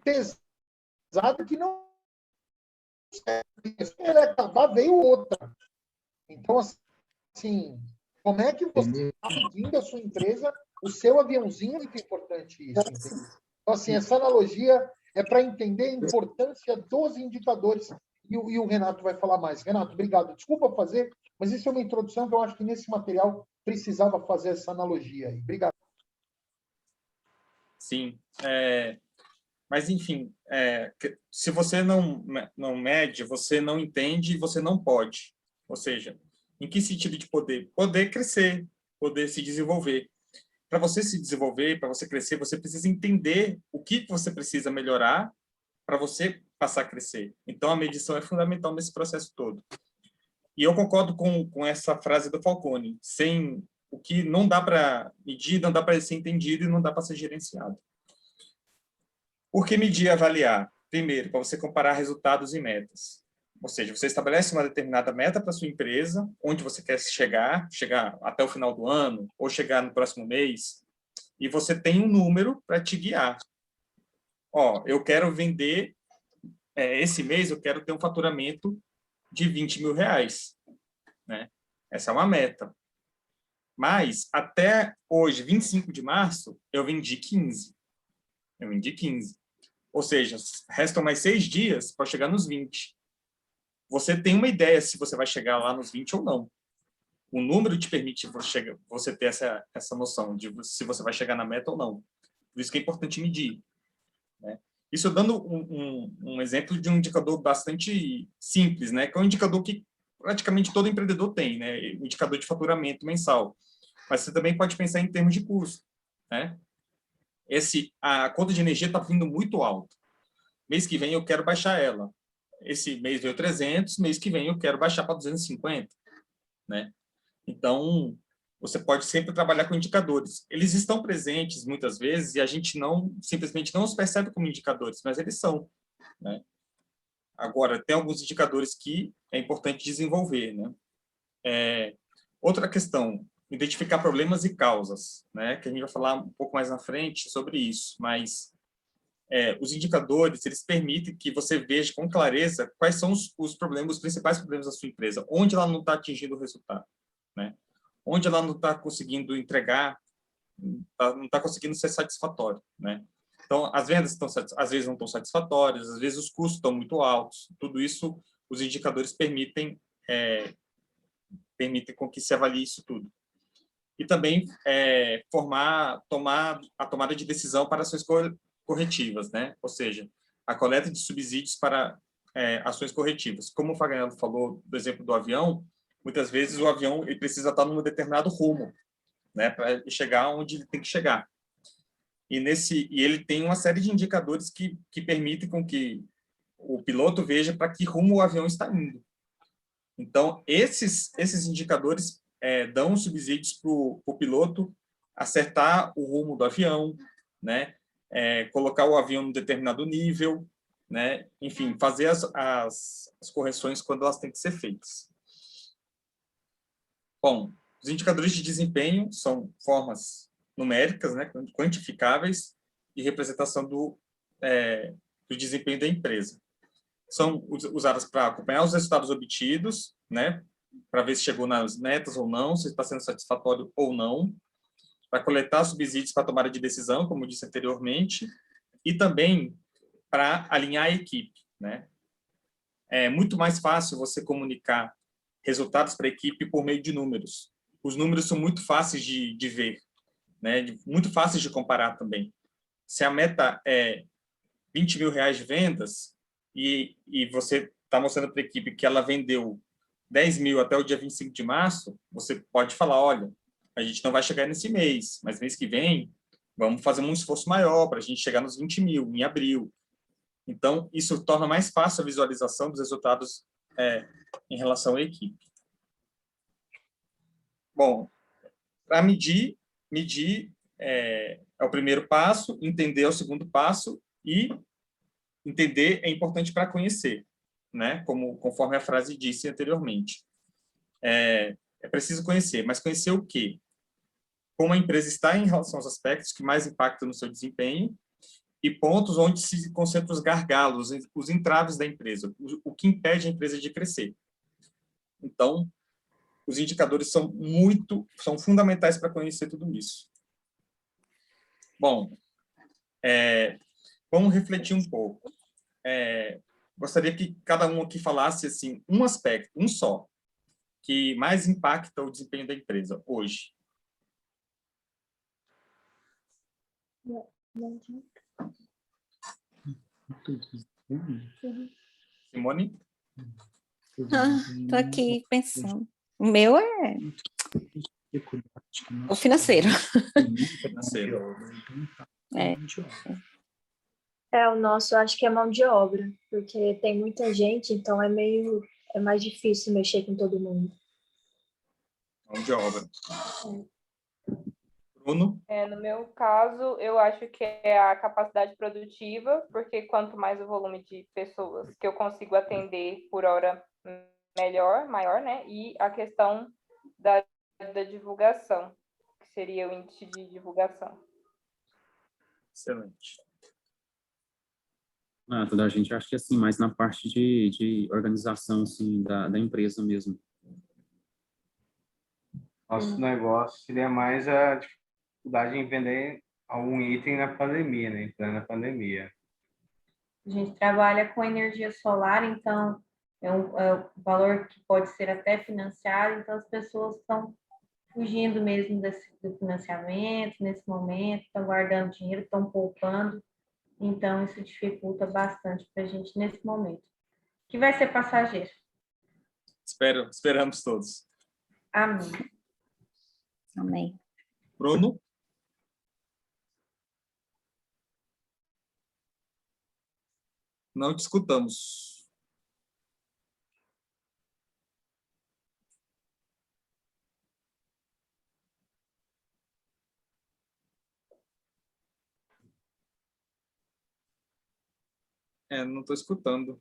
Speaker 7: pesada que não... Se ela acabar, veio outra. Então, assim, como é que você está medindo a sua empresa, o seu aviãozinho, é muito importante isso. Entendeu? Então, assim, essa analogia é para entender a importância dos indicadores. E o Renato vai falar mais. Renato, obrigado. Desculpa fazer, mas isso é uma introdução que eu acho que nesse material precisava fazer essa analogia aí. Obrigado.
Speaker 1: Sim. Mas, enfim, se você não mede, você não entende e você não pode. Ou seja, em que sentido de poder? Poder crescer, poder se desenvolver. Para você se desenvolver, para você crescer, você precisa entender o que você precisa melhorar para você passar a crescer. Então, a medição é fundamental nesse processo todo. E eu concordo com essa frase do Falcone. Sem o que não dá para medir, não dá para ser entendido e não dá para ser gerenciado. Por que medir e avaliar? Primeiro, para você comparar resultados e metas. Ou seja, você estabelece uma determinada meta para a sua empresa, onde você quer chegar até o final do ano, ou chegar no próximo mês, e você tem um número para te guiar. Eu quero vender, esse mês eu quero ter um faturamento de R$20.000. Né? Essa é uma meta. Mas, até hoje, 25 de março, eu vendi 15. Ou seja, restam mais 6 dias para chegar nos 20. Você tem uma ideia se você vai chegar lá nos 20 ou não. O número te permite você ter essa noção de se você vai chegar na meta ou não. Por isso que é importante medir. Né? Isso dando um exemplo de um indicador bastante simples, né? Que é um indicador que praticamente todo empreendedor tem, né? O indicador de faturamento mensal. Mas você também pode pensar em termos de custo, né? A conta de energia está vindo muito alta. Mês que vem eu quero baixar ela. Esse mês veio 300, mês que vem eu quero baixar para 250, né? Então, você pode sempre trabalhar com indicadores. Eles estão presentes muitas vezes e a gente simplesmente não os percebe como indicadores, mas eles são, né? Agora, tem alguns indicadores que é importante desenvolver, né? Outra questão, identificar problemas e causas, né? Que a gente vai falar um pouco mais na frente sobre isso, mas os indicadores, eles permitem que você veja com clareza quais são os problemas, os principais problemas da sua empresa, onde ela não está atingindo o resultado, né? Onde ela não está conseguindo entregar, não está conseguindo ser satisfatório, né? Então, as vendas às vezes não estão satisfatórias, às vezes os custos estão muito altos. Tudo isso, os indicadores permitem com que se avalie isso tudo. E também tomar a tomada de decisão para ações corretivas, né? Ou seja, a coleta de subsídios para ações corretivas. Como o Faganello falou do exemplo do avião, muitas vezes o avião ele precisa estar num determinado rumo, né, para chegar onde ele tem que chegar. E ele tem uma série de indicadores que permitem com que o piloto veja para que rumo o avião está indo. Então, esses indicadores dão subsídios para o piloto acertar o rumo do avião, né? Colocar o avião em determinado nível, né? Enfim, fazer as correções quando elas têm que ser feitas. Bom, os indicadores de desempenho são formas numéricas, né, quantificáveis, de representação do desempenho da empresa. São usadas para acompanhar os resultados obtidos, né, para ver se chegou nas metas ou não, se está sendo satisfatório ou não, para coletar subsídios para tomada de decisão, como disse anteriormente, e também para alinhar a equipe, né? É muito mais fácil você comunicar resultados para a equipe por meio de números. Os números são muito fáceis de ver, né? Muito fáceis de comparar também. Se a meta é 20 mil reais de vendas e você está mostrando para a equipe que ela vendeu 10 mil até o dia 25 de março, você pode falar, olha, a gente não vai chegar nesse mês, mas mês que vem vamos fazer um esforço maior para a gente chegar nos 20 mil em abril. Então, isso torna mais fácil a visualização dos resultados em relação à equipe. Bom, para medir é o primeiro passo, entender é o segundo passo, e entender é importante para conhecer, né? Conforme a frase disse anteriormente. É preciso conhecer, mas conhecer o quê? Como a empresa está em relação aos aspectos que mais impactam no seu desempenho e pontos onde se concentram os gargalos, os entraves da empresa, o que impede a empresa de crescer. Então, os indicadores são fundamentais para conhecer tudo isso. Bom, vamos refletir um pouco. Gostaria que cada um aqui falasse assim, um aspecto, um só, que mais impacta o desempenho da empresa hoje. Simone?
Speaker 2: Estou aqui pensando. O meu é o financeiro.
Speaker 6: O nosso acho que é mão de obra, porque tem muita gente, então é mais difícil mexer com todo mundo.
Speaker 1: Mão de obra. Bruno?
Speaker 3: No meu caso, eu acho que é a capacidade produtiva, porque quanto mais o volume de pessoas que eu consigo atender por hora, maior, né? E a questão da divulgação, que seria o índice de divulgação.
Speaker 1: Excelente.
Speaker 5: Da gente acho que assim, mais na parte de organização assim, da empresa mesmo.
Speaker 4: Nosso negócio seria mais a dificuldade em vender algum item na pandemia, né? Em plena pandemia.
Speaker 8: A gente trabalha com energia solar, então é um valor que pode ser até financiado, então as pessoas estão fugindo mesmo do financiamento nesse momento, estão guardando dinheiro, estão poupando, então isso dificulta bastante para a gente nesse momento, que vai ser passageiro.
Speaker 1: Esperamos todos.
Speaker 8: Amém.
Speaker 2: Amém.
Speaker 1: Bruno? Não te escutamos. Não estou escutando.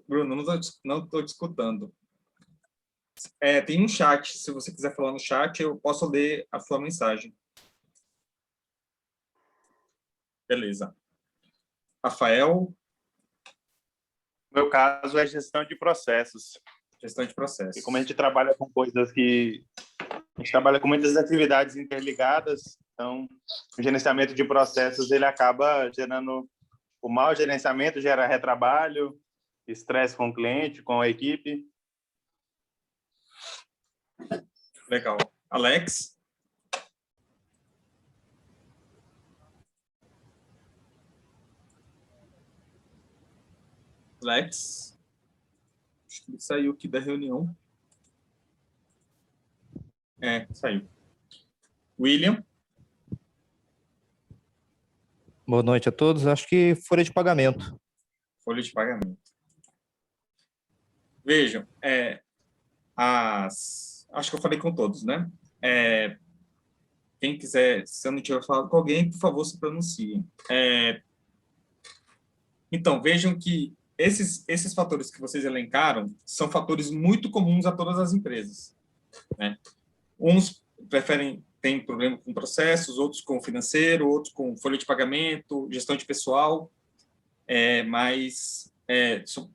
Speaker 1: Bruno, não estou te escutando. Tem um chat. Se você quiser falar no chat, eu posso ler a sua mensagem. Beleza. Rafael?
Speaker 9: No meu caso, é gestão de processos.
Speaker 1: Gestão de processos.
Speaker 9: E como a gente trabalha com coisas que... A gente trabalha com muitas atividades interligadas, então o gerenciamento de processos ele acaba gerando... O mau gerenciamento gera retrabalho, estresse com o cliente, com a equipe.
Speaker 1: Legal. Alex? Alex? Acho que ele saiu aqui da reunião. Saiu. William?
Speaker 10: Boa noite a todos. Acho que folha de pagamento.
Speaker 1: Folha de pagamento. Vejam, acho que eu falei com todos, né? Quem quiser, se eu não tiver falado com alguém, por favor, se pronuncie. Então, vejam que esses fatores que vocês elencaram são fatores muito comuns a todas as empresas, né? Uns têm problema com processos, outros com financeiro, outros com folha de pagamento, gestão de pessoal, mas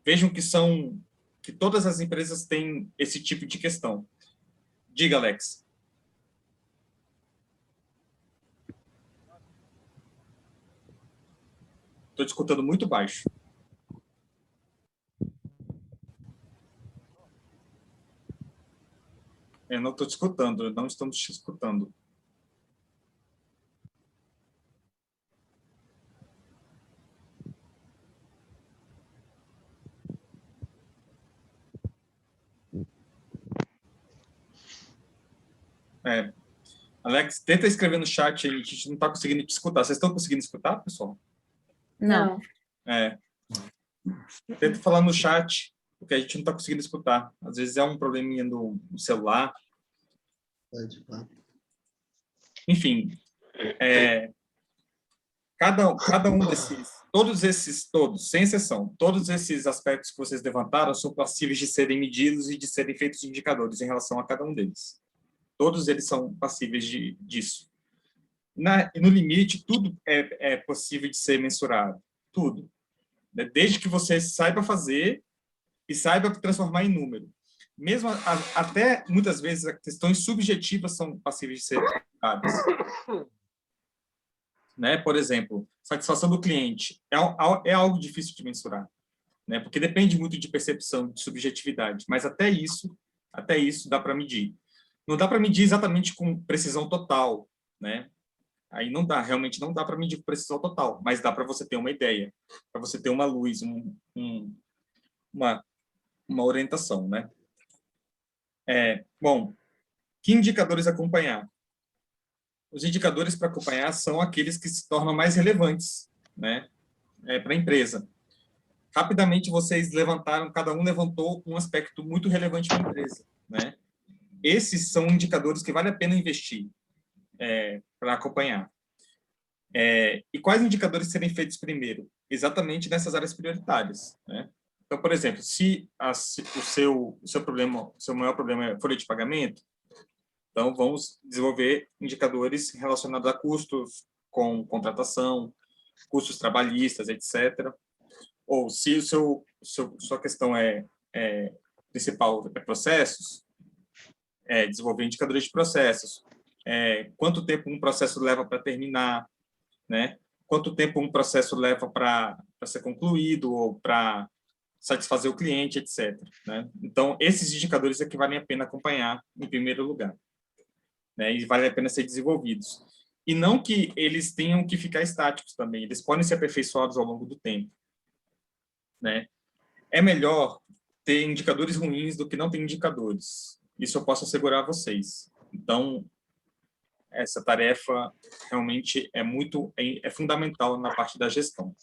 Speaker 1: vejam que todas as empresas têm esse tipo de questão. Diga, Alex. Estou te escutando muito baixo. Eu não estou te escutando, não estamos te escutando. Alex, tenta escrever no chat aí, a gente não está conseguindo te escutar. Vocês estão conseguindo escutar, pessoal?
Speaker 2: Não.
Speaker 1: Tenta falar no chat, porque a gente não está conseguindo escutar. Às vezes é um probleminha no celular. Enfim, cada um desses, todos, sem exceção, todos esses aspectos que vocês levantaram são passíveis de serem medidos e de serem feitos indicadores em relação a cada um deles. Todos eles são passíveis disso. No limite, tudo é possível de ser mensurado. Tudo. Desde que você saiba fazer e saiba transformar em número. Mesmo até, muitas vezes, as questões subjetivas são passíveis de ser mensuradas. Né? Por exemplo, satisfação do cliente é algo difícil de mensurar, né? Porque depende muito de percepção, de subjetividade, mas até isso dá para medir. Não dá para medir exatamente com precisão total, né? Aí realmente não dá para medir com precisão total, mas dá para você ter uma ideia, para você ter uma luz, uma orientação, né? Bom, que indicadores acompanhar? Os indicadores para acompanhar são aqueles que se tornam mais relevantes, né, para a empresa. Rapidamente, cada um levantou um aspecto muito relevante para a empresa, né? Esses são indicadores que vale a pena investir para acompanhar. E quais indicadores serem feitos primeiro? Exatamente nessas áreas prioritárias, né? Então, por exemplo, se o seu maior problema é folha de pagamento, então vamos desenvolver indicadores relacionados a custos com contratação, custos trabalhistas, etc. Ou se sua questão principal é processos, desenvolver indicadores de processos. Quanto tempo um processo leva para terminar, né? Quanto tempo um processo leva para ser concluído ou para satisfazer o cliente, etc. Né? Então, esses indicadores é que valem a pena acompanhar em primeiro lugar, né? E vale a pena ser desenvolvidos. E não que eles tenham que ficar estáticos também, eles podem ser aperfeiçoados ao longo do tempo, né? É melhor ter indicadores ruins do que não ter indicadores. Isso eu posso assegurar a vocês. Então, essa tarefa realmente é fundamental na parte da gestão.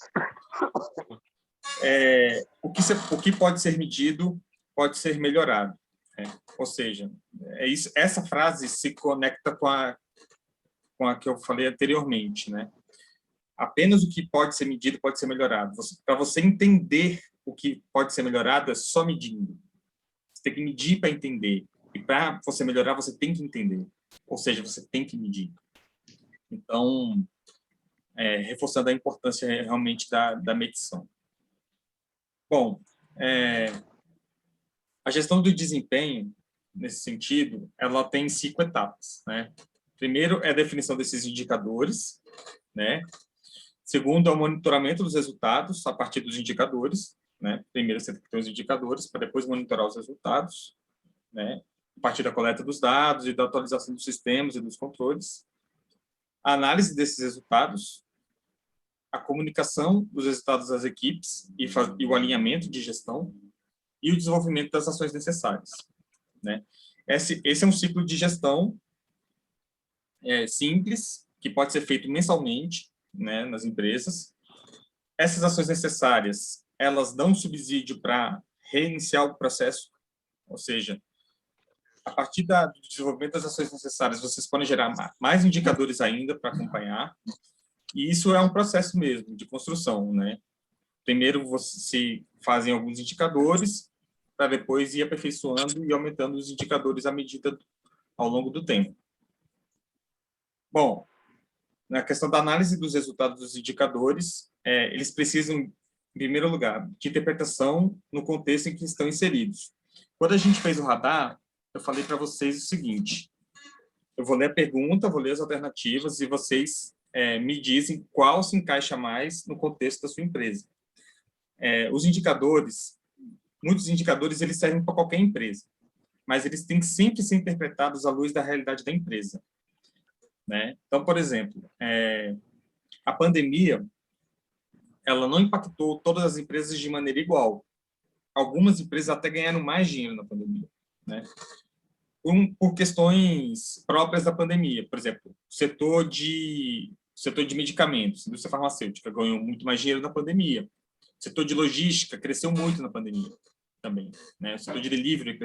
Speaker 1: O que pode ser medido pode ser melhorado, né? Ou seja, essa frase se conecta com a que eu falei anteriormente, né? Apenas o que pode ser medido pode ser melhorado. Para você entender o que pode ser melhorado, é só medindo. Você tem que medir para entender. E para você melhorar, você tem que entender. Ou seja, você tem que medir. Então, reforçando a importância realmente da medição. Bom, a gestão do desempenho, nesse sentido, ela tem 5 etapas, né? Primeiro é a definição desses indicadores, né? Segundo é o monitoramento dos resultados a partir dos indicadores, né? Primeiro você tem que ter os indicadores para depois monitorar os resultados, né? A partir da coleta dos dados e da atualização dos sistemas e dos controles. A análise desses resultados, a comunicação dos resultados às equipes e o alinhamento de gestão e o desenvolvimento das ações necessárias, né? Esse é um ciclo de gestão simples, que pode ser feito mensalmente, né, nas empresas. Essas ações necessárias, elas dão subsídio para reiniciar o processo, ou seja, a partir do desenvolvimento das ações necessárias, vocês podem gerar mais indicadores ainda para acompanhar, e isso é um processo mesmo de construção, né? Primeiro, se fazem alguns indicadores, para depois ir aperfeiçoando e aumentando os indicadores à medida ao longo do tempo. Bom, na questão da análise dos resultados dos indicadores, eles precisam, em primeiro lugar, de interpretação no contexto em que estão inseridos. Quando a gente fez o radar, eu falei para vocês o seguinte: eu vou ler a pergunta, vou ler as alternativas e vocês me dizem qual se encaixa mais no contexto da sua empresa. Os indicadores, muitos indicadores, eles servem para qualquer empresa, mas eles têm que sempre ser interpretados à luz da realidade da empresa, né? Então, por exemplo, a pandemia, ela não impactou todas as empresas de maneira igual. Algumas empresas até ganharam mais dinheiro na pandemia, né? Por questões próprias da pandemia. Por exemplo, o setor de medicamentos, indústria farmacêutica, ganhou muito mais dinheiro na pandemia. O setor de logística cresceu muito na pandemia também, né? O setor de delivery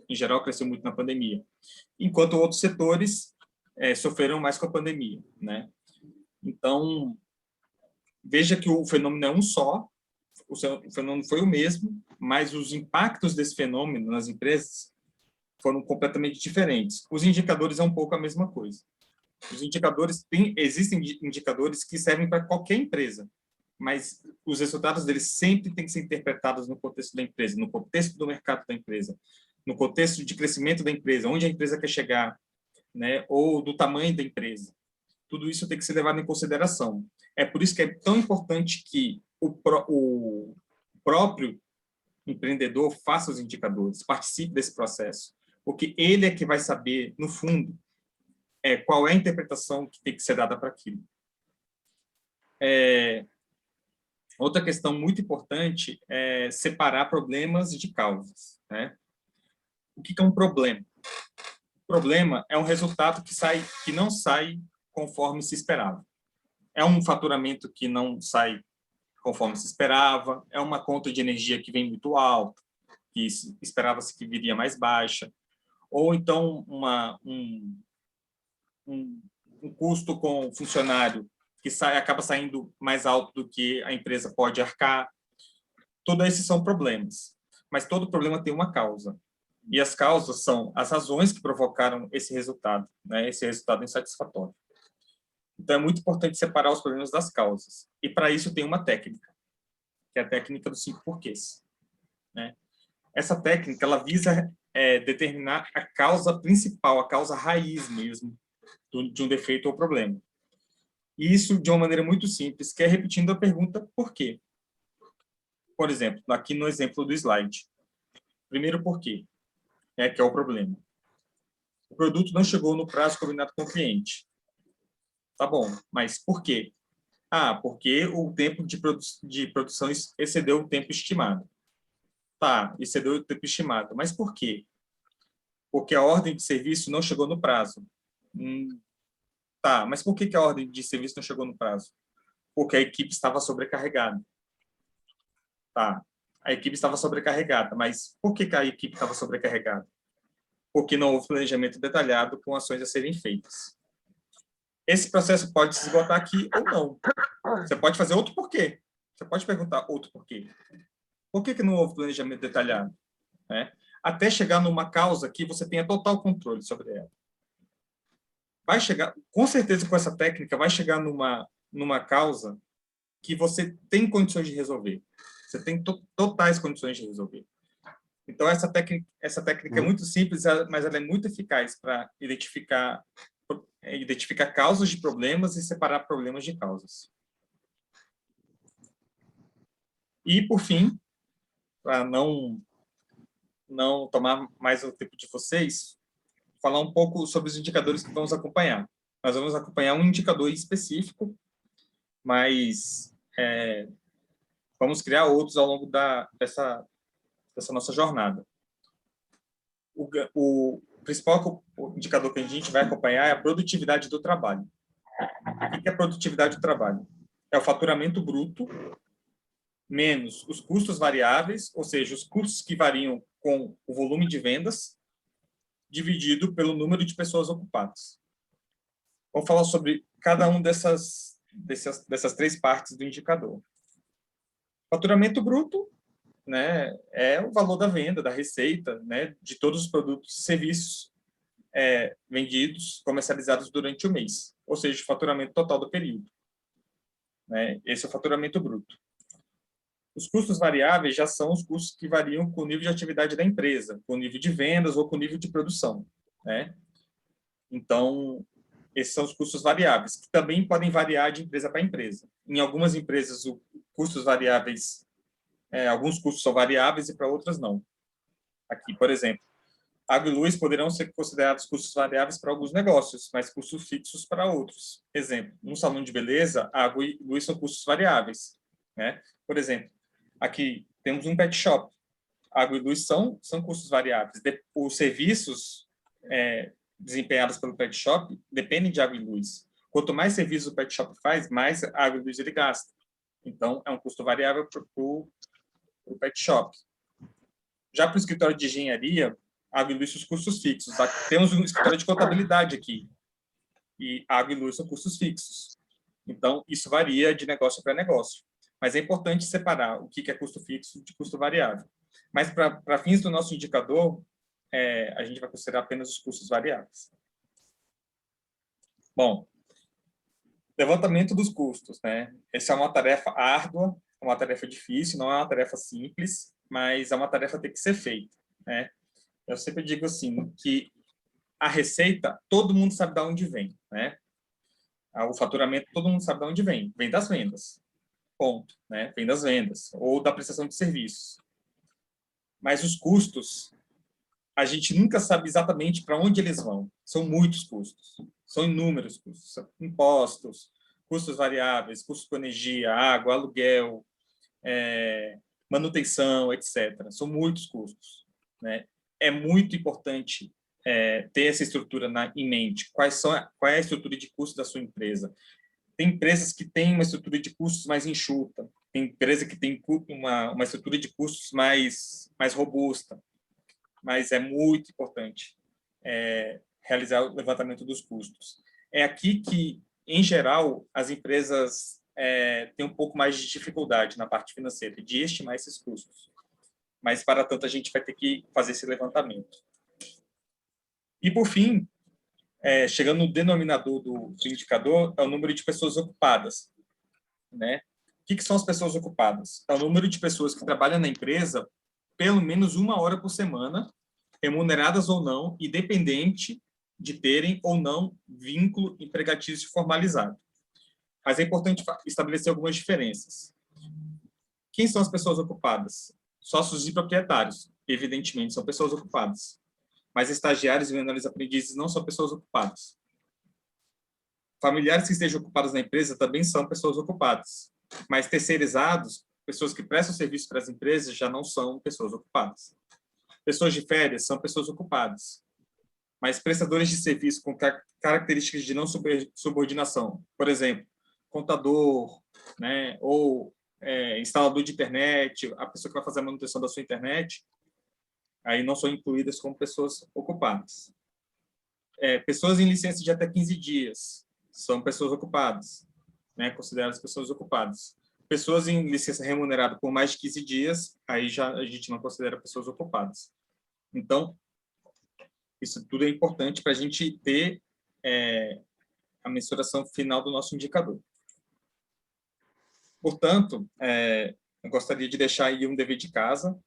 Speaker 1: em geral, cresceu muito na pandemia. Enquanto outros setores sofreram mais com a pandemia, né? Então, veja que o fenômeno é um só, o fenômeno foi o mesmo, mas os impactos desse fenômeno nas empresas foram completamente diferentes. Os indicadores é um pouco a mesma coisa. Os indicadores, existem indicadores que servem para qualquer empresa, mas os resultados deles sempre têm que ser interpretados no contexto da empresa, no contexto do mercado da empresa, no contexto de crescimento da empresa, onde a empresa quer chegar, né, ou do tamanho da empresa. Tudo isso tem que ser levado em consideração. É por isso que é tão importante que o próprio empreendedor faça os indicadores, participe desse processo, porque ele é que vai saber, no fundo, qual é a interpretação que tem que ser dada para aquilo. Outra questão muito importante é separar problemas de causas, né? O que é um problema? O problema é um resultado que não sai conforme se esperava. É um faturamento que não sai conforme se esperava, é uma conta de energia que vem muito alta, que esperava-se que viria mais baixa, ou então um custo com funcionário que acaba saindo mais alto do que a empresa pode arcar. Todos esses são problemas, mas todo problema tem uma causa. E as causas são as razões que provocaram esse resultado, né? Esse resultado insatisfatório. Então, é muito importante separar os problemas das causas. E, para isso, tem uma técnica, que é a técnica dos 5 porquês, né? Essa técnica, ela visa determinar a causa principal, a causa raiz mesmo, de um defeito ou problema. E isso de uma maneira muito simples, que é repetindo a pergunta por quê. Por exemplo, aqui no exemplo do slide. Primeiro, por quê? Que é o problema. O produto não chegou no prazo combinado com o cliente. Tá bom, mas por quê? Ah, porque o tempo de produção excedeu o tempo estimado. Tá, excedeu o tempo estimado. Mas por quê? Porque a ordem de serviço não chegou no prazo. Tá, mas por que a ordem de serviço não chegou no prazo? Porque a equipe estava sobrecarregada. Tá, a equipe estava sobrecarregada, mas por que a equipe estava sobrecarregada? Porque não houve planejamento detalhado com ações a serem feitas. Esse processo pode se esgotar aqui ou não. Você pode fazer outro porquê. Você pode perguntar outro porquê. Por que não houve planejamento detalhado? Né? Até chegar numa causa que você tenha total controle sobre ela. Vai chegar, com certeza, com essa técnica, vai chegar numa causa que você tem condições de resolver. Você tem totais condições de resolver. Então, essa técnica é muito simples, mas ela é muito eficaz para identificar causas de problemas e separar problemas de causas. E, por fim, para não tomar mais o tempo de vocês, falar um pouco sobre os indicadores que vamos acompanhar. Nós vamos acompanhar um indicador específico, mas vamos criar outros ao longo dessa nossa jornada. O principal indicador que a gente vai acompanhar é a produtividade do trabalho. O que é a produtividade do trabalho? É o faturamento bruto menos os custos variáveis, ou seja, os custos que variam com o volume de vendas, dividido pelo número de pessoas ocupadas. Vamos falar sobre cada uma dessas 3 partes do indicador. Faturamento bruto, né, é o valor da venda, da receita, né, de todos os produtos e serviços vendidos, comercializados durante o mês, ou seja, o faturamento total do período. Né, esse é o faturamento bruto. Os custos variáveis já são os custos que variam com o nível de atividade da empresa, com o nível de vendas ou com o nível de produção. Né? Então, esses são os custos variáveis, que também podem variar de empresa para empresa. Em algumas empresas, os custos variáveis, alguns custos são variáveis e para outras não. Aqui, por exemplo, água e luz poderão ser considerados custos variáveis para alguns negócios, mas custos fixos para outros. Exemplo, num salão de beleza, água e luz são custos variáveis. Né? Por exemplo, aqui temos um pet shop. Água e luz são custos variáveis. Os serviços desempenhados pelo pet shop dependem de água e luz. Quanto mais serviços o pet shop faz, mais água e luz ele gasta. Então, é um custo variável para o pet shop. Já para o escritório de engenharia, água e luz são os custos fixos. Temos um escritório de contabilidade aqui. E água e luz são custos fixos. Então, isso varia de negócio para negócio. Mas é importante separar o que é custo fixo de custo variável. Mas, para fins do nosso indicador, a gente vai considerar apenas os custos variáveis. Bom, levantamento dos custos. Né? Essa é uma tarefa árdua, uma tarefa difícil, não é uma tarefa simples, mas é uma tarefa que tem que ser feita. Né? Eu sempre digo assim, que a receita, todo mundo sabe de onde vem. Né? O faturamento, todo mundo sabe de onde vem. Vem das vendas. Ponto. Né? Vem das vendas ou da prestação de serviços. Mas os custos, a gente nunca sabe exatamente para onde eles vão. São muitos custos. São inúmeros custos. São impostos, custos variáveis, custos com energia, água, aluguel, manutenção, etc. São muitos custos. Né? É muito importante ter essa estrutura em mente. Qual é a estrutura de custo da sua empresa? Tem empresas que têm uma estrutura de custos mais enxuta, tem empresa que tem uma estrutura de custos mais robusta, mas é muito importante realizar o levantamento dos custos. É aqui que, em geral, as empresas têm um pouco mais de dificuldade na parte financeira, de estimar esses custos. Mas, para tanto, a gente vai ter que fazer esse levantamento. E, por fim, chegando no denominador do indicador, é o número de pessoas ocupadas. Né? O que são as pessoas ocupadas? É o número de pessoas que trabalham na empresa pelo menos 1 hora por semana, remuneradas ou não, independente de terem ou não vínculo empregatício formalizado. Mas é importante estabelecer algumas diferenças. Quem são as pessoas ocupadas? Sócios e proprietários, evidentemente, são pessoas ocupadas. Mas estagiários e menores aprendizes não são pessoas ocupadas. familiares que estejam ocupados na empresa também são pessoas ocupadas, mas terceirizados, pessoas que prestam serviço para as empresas, já não são pessoas ocupadas. Pessoas de férias são pessoas ocupadas, mas prestadores de serviço com características de não subordinação, por exemplo, contador, né, ou instalador de internet, a pessoa que vai fazer a manutenção da sua internet, aí não são incluídas como pessoas ocupadas. Pessoas em licença de até 15 dias são pessoas ocupadas, né, consideradas pessoas ocupadas. Pessoas em licença remunerada por mais de 15 dias, aí já a gente não considera pessoas ocupadas. Então, isso tudo é importante para a gente ter a mensuração final do nosso indicador. Portanto, eu gostaria de deixar aí um dever de casa,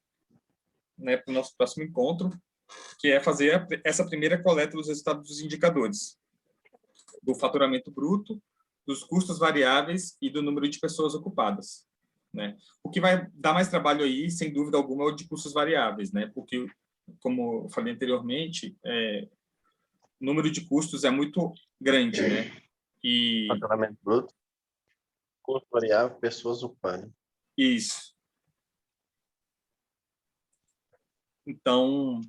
Speaker 1: né, para o nosso próximo encontro, que é fazer essa primeira coleta dos resultados dos indicadores, do faturamento bruto, dos custos variáveis e do número de pessoas ocupadas, né? O que vai dar mais trabalho aí, sem dúvida alguma, é o de custos variáveis, né? Porque, como eu falei anteriormente, o número de custos é muito grande, né? E...
Speaker 11: Faturamento bruto, custo variável, pessoas ocupadas.
Speaker 1: Isso. Então,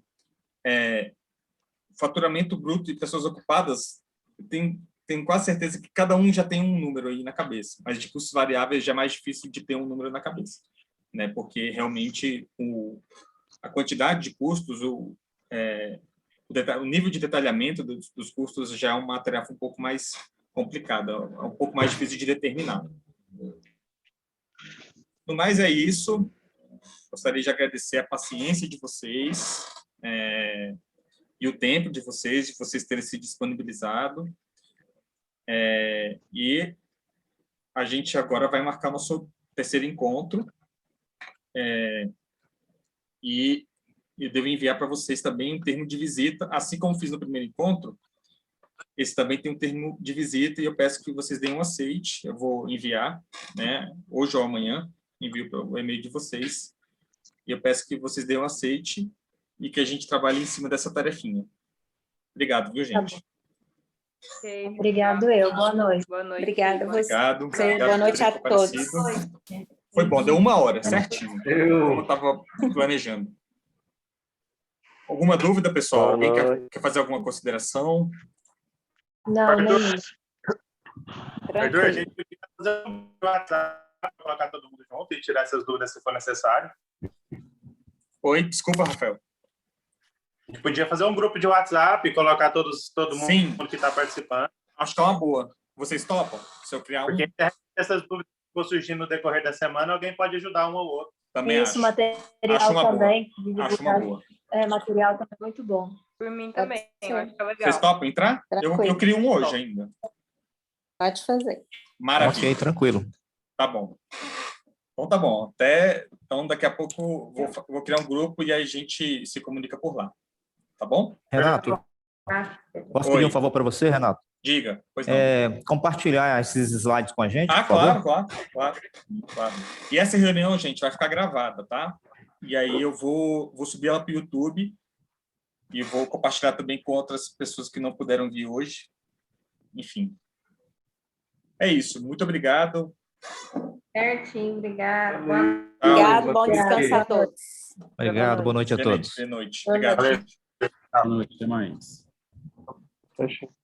Speaker 1: faturamento bruto e pessoas ocupadas, tenho quase certeza que cada um já tem um número aí na cabeça, mas de custos variáveis já é mais difícil de ter um número na cabeça, né? Porque realmente a quantidade de custos, o nível de detalhamento dos custos já é uma tarefa um pouco mais complicada, é um pouco mais difícil de determinar. No mais é isso. Gostaria de agradecer a paciência de vocês e o tempo de vocês terem se disponibilizado. E a gente agora vai marcar nosso terceiro encontro. E eu devo enviar para vocês também um termo de visita, assim como fiz no primeiro encontro. Esse também tem um termo de visita e eu peço que vocês deem um aceite. Eu vou enviar, né, hoje ou amanhã, envio para o e-mail de vocês. E eu peço que vocês deem um aceite e que a gente trabalhe em cima dessa tarefinha. Obrigado, viu, gente?
Speaker 6: Tá. Obrigado eu. Boa noite.
Speaker 3: Boa noite.
Speaker 2: Obrigada a você.
Speaker 1: Obrigado.
Speaker 2: Boa noite a todos.
Speaker 1: Foi bom, deu 1 hora, certinho. Como eu estava planejando. Alguma dúvida, pessoal? Alguém quer fazer alguma consideração?
Speaker 6: Não, nem isso.
Speaker 9: Arthur, a gente podia fazer um WhatsApp para colocar todo mundo junto e tirar essas dúvidas se for necessário.
Speaker 1: Oi, desculpa, Rafael.
Speaker 9: A gente podia fazer um grupo de WhatsApp e colocar todo mundo
Speaker 1: Sim,
Speaker 9: que está participando.
Speaker 1: Acho que é uma boa. Vocês topam? Se eu criar um...
Speaker 9: Porque essas dúvidas que for surgindo no decorrer da semana, alguém pode ajudar um ou outro.
Speaker 1: Também
Speaker 6: Isso,
Speaker 1: acho.
Speaker 6: material
Speaker 1: Acho uma
Speaker 6: também.
Speaker 1: boa. Acho uma boa.
Speaker 6: Material também é muito bom.
Speaker 3: Por mim também, eu acho que é legal.
Speaker 1: Vocês topam entrar? Eu crio um hoje ainda.
Speaker 2: Pode fazer.
Speaker 1: Maravilha.
Speaker 10: Ok, tranquilo.
Speaker 1: Tá bom. Então, tá bom. Então, daqui a pouco, vou criar um grupo e aí a gente se comunica por lá. Tá bom?
Speaker 10: Renato, posso
Speaker 1: Oi.
Speaker 10: pedir um favor para você, Renato?
Speaker 1: Diga. Pois não.
Speaker 10: Compartilhar esses slides com a gente, por
Speaker 1: claro,
Speaker 10: favor?
Speaker 1: claro. E essa reunião, gente, vai ficar gravada, tá? E aí eu vou subir ela para o YouTube e vou compartilhar também com outras pessoas que não puderam vir hoje. Enfim. É isso. Muito obrigado.
Speaker 8: Certinho, obrigada.
Speaker 2: Obrigado, bom descanso a todos.
Speaker 10: Obrigado, boa noite a todos.
Speaker 1: Boa noite. Obrigado.
Speaker 5: Boa noite, até mais.
Speaker 7: Fechou.